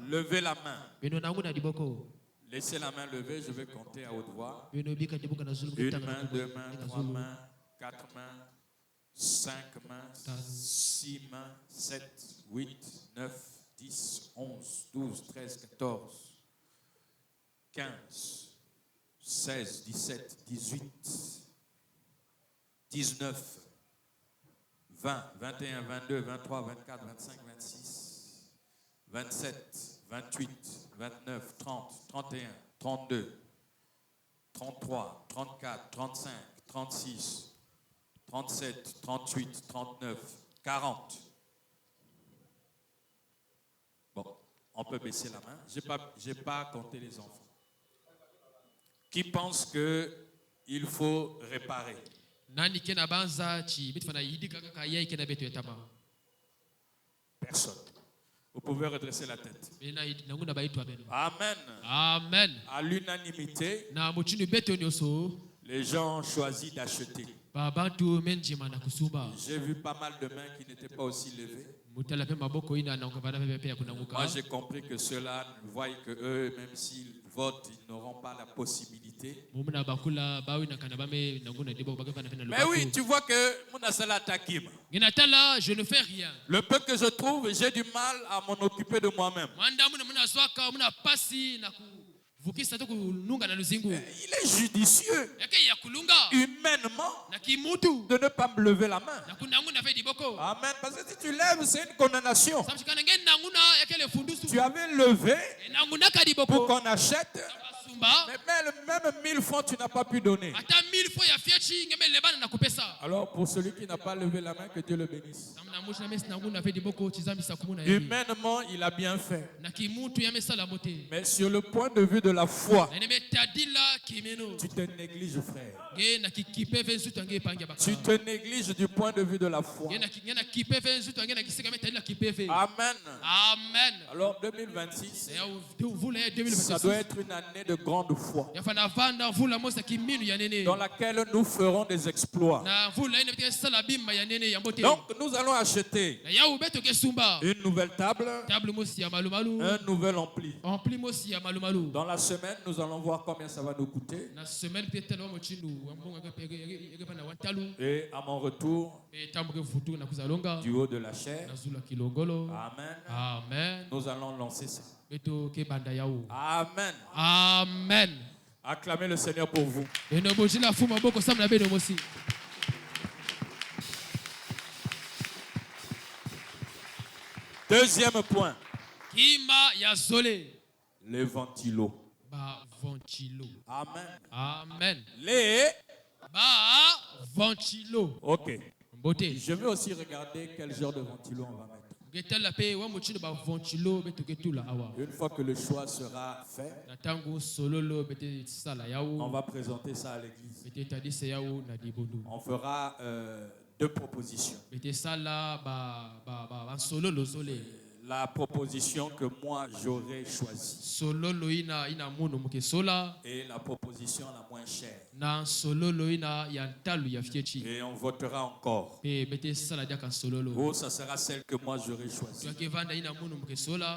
Speaker 3: Levez la main. Laissez la main levée, je vais compter à haute voix. Une main, 2 mains, 3 mains, 4 mains, 5 mains, 6 mains, 7, 8, 9, 10, 11, 12, 13, 14, 15, 16, 17, 18, 19, 20, 21, 22, 23, 24, 25, 26, 27, 28, 29, 30, 31, 32, 33, 34, 35, 36, 37, 38, 39, 40. Bon, on peut baisser la main. J'ai pas compté les enfants. Qui pense qu'il faut réparer? Personne. Vous pouvez redresser la tête. Amen.
Speaker 1: Amen.
Speaker 3: À l'unanimité, les gens ont choisi d'acheter. J'ai vu pas mal de mains qui n'étaient pas aussi levées. Moi, j'ai compris que ceux-là voient que eux, même s'ils votent, ils n'auront pas la possibilité. Mais oui, tu vois que
Speaker 1: je ne fais rien.
Speaker 3: Le peu que je trouve, j'ai du mal à m'en occuper de moi-même. Il est judicieux, humainement, de ne pas me lever la main. Amen. Parce que si tu lèves, c'est une condamnation. Tu avais levé pour qu'on achète.
Speaker 2: même 1000 francs, tu n'as pas pu donner. Alors, pour celui qui n'a pas levé la main, que Dieu le bénisse. Humainement, il a bien fait. Mais sur le point de vue de la foi, tu te négliges, frère. Tu te négliges du point de vue de la foi. Amen.
Speaker 3: Amen.
Speaker 2: Alors 2026, ça doit être une année de grande foi dans laquelle nous ferons des exploits. Donc nous allons acheter une nouvelle table, un nouvel ampli. Dans la semaine, nous allons voir combien ça va nous coûter. Et à mon retour, du haut de la chair, amen,
Speaker 3: amen,
Speaker 2: nous allons lancer ça.
Speaker 3: Amen.
Speaker 2: Amen. Acclamez le Seigneur pour vous. Deuxième point. Les ventilos. Amen.
Speaker 3: Amen.
Speaker 2: Les
Speaker 3: ventilos.
Speaker 2: Ok. Je veux aussi regarder quel genre de ventilo on va mettre. Une fois que le choix sera fait, on va présenter ça à l'église. On fera 2 propositions. La proposition que moi j'aurais choisie et la proposition la moins chère. Et on votera encore. Oh, ça sera celle que moi j'aurais choisie.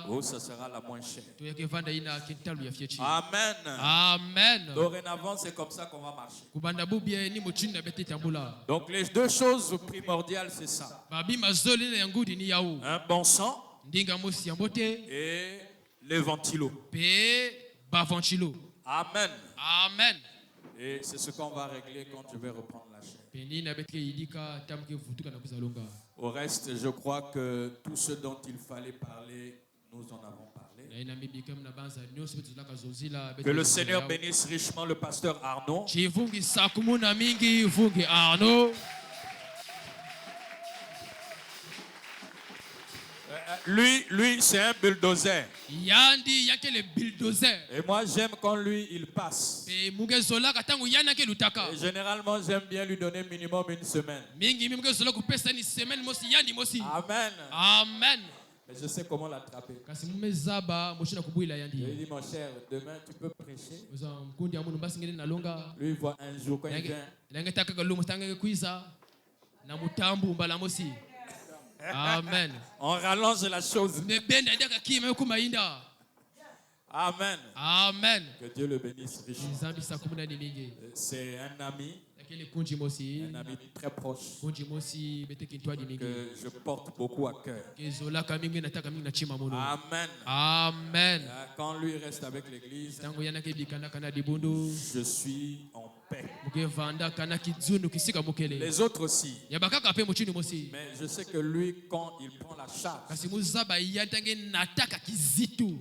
Speaker 2: Oh, ça sera la moins chère. Amen.
Speaker 3: Amen.
Speaker 2: Dorénavant, c'est comme ça qu'on va marcher. Donc les 2 choses primordiales, c'est ça. Un bon sang et les ventilos. Amen.
Speaker 3: Amen.
Speaker 2: Et c'est ce qu'on va régler quand je vais reprendre la chaîne. Au reste, je crois que tout ce dont il fallait parler, nous en avons parlé. Que le Seigneur bénisse richement le pasteur Arnaud. Lui, c'est un bulldozer. Et moi, j'aime quand lui, il passe. Et généralement, j'aime bien lui donner minimum 1 semaine. Amen.
Speaker 3: Amen.
Speaker 2: Mais je sais comment l'attraper. Je lui dis, mon cher, demain, tu peux prêcher. Lui, il voit un jour quand il vient.
Speaker 3: Amen.
Speaker 2: On rallonge la chose. Amen.
Speaker 3: Amen.
Speaker 2: Que Dieu le bénisse richement. C'est un ami très proche que je porte beaucoup à cœur. Amen.
Speaker 3: Amen.
Speaker 2: Quand lui reste avec l'église, je suis en paix. Les autres aussi. Mais je sais que lui, quand il prend la charge,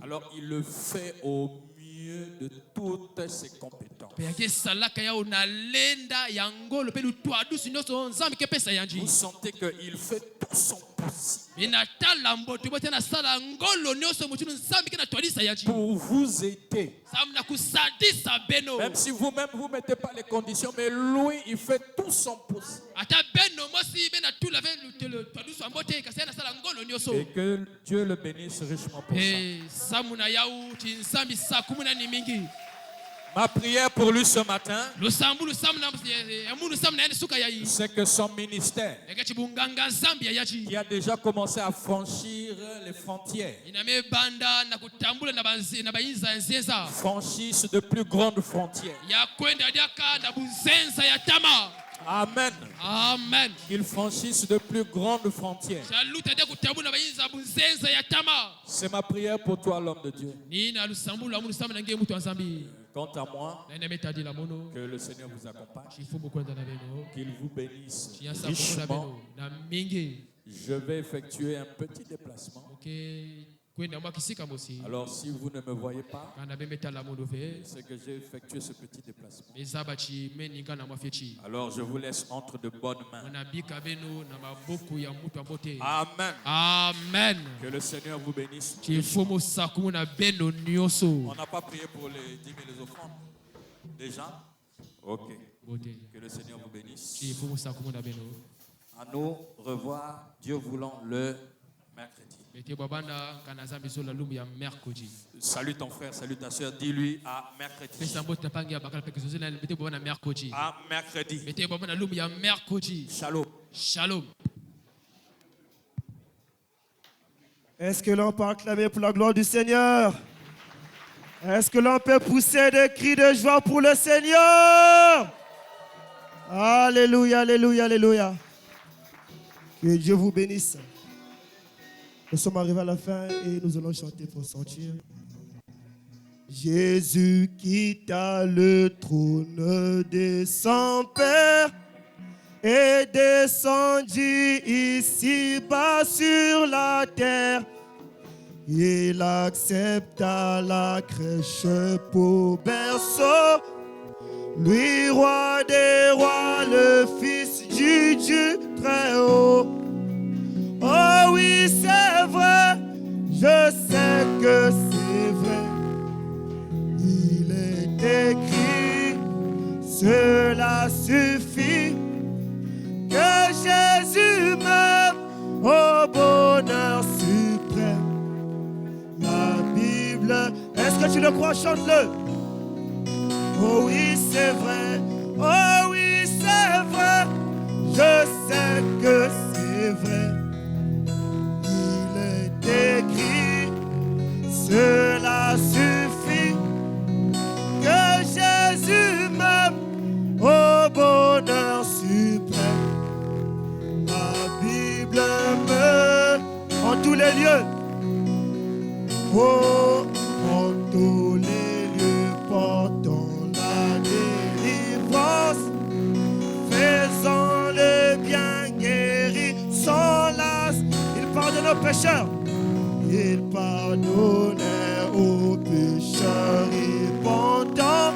Speaker 2: alors il le fait au mieux de toutes ses compétences. Vous sentez qu'il fait tout son possible pour vous aider. Même si vous-même vous ne mettez pas les conditions, mais lui, il fait tout son possible. Et que Dieu le bénisse richement pour ça. Ma prière pour lui ce matin, c'est que son ministère, qui a déjà commencé à franchir les frontières, franchisse de plus grandes frontières. Amen.
Speaker 3: Amen.
Speaker 2: Qu'il franchisse de plus grandes frontières. C'est ma prière pour toi, l'homme de Dieu. Quant à moi, que le Seigneur vous accompagne, qu'il vous bénisse richement. Je vais effectuer un petit déplacement Alors si vous ne me voyez pas, c'est que j'ai effectué ce petit déplacement. Alors je vous laisse entre de bonnes mains. Amen.
Speaker 3: Amen.
Speaker 2: Que le Seigneur vous bénisse.
Speaker 3: On
Speaker 2: n'a pas prié pour les dîmes et les offrandes. Déjà? Ok. Que le Seigneur vous bénisse. À nous revoir, Dieu voulant, le mercredi. Salut ton frère, salut ta soeur, dis-lui à mercredi. À mercredi. Shalom.
Speaker 3: Shalom.
Speaker 4: Est-ce que l'on peut acclamer pour la gloire du Seigneur? Est-ce que l'on peut pousser des cris de joie pour le Seigneur? Alléluia, alléluia, alléluia. Que Dieu vous bénisse. Nous sommes arrivés à la fin et nous allons chanter pour sortir. Jésus quitta le trône de son Père et descendit ici-bas sur la terre. Il accepta la crèche pour berceau. Lui, roi des rois, le Fils du Dieu très haut. Oh oui, c'est vrai, je sais que c'est vrai. Il est écrit, cela suffit, que Jésus m'aime au bonheur suprême. La Bible, est-ce que tu le crois? Chante-le. Oh oui, c'est vrai, oh oui, c'est vrai, je sais que c'est vrai. Il est écrit, cela suffit, que Jésus m'aime au bonheur suprême. La Bible me, en tous les lieux, oh, en tous les lieux, portant la délivrance, faisant le bien, guéri, sans las. Il pardonne aux pécheurs. Il pardonnait aux pécheurs repentants.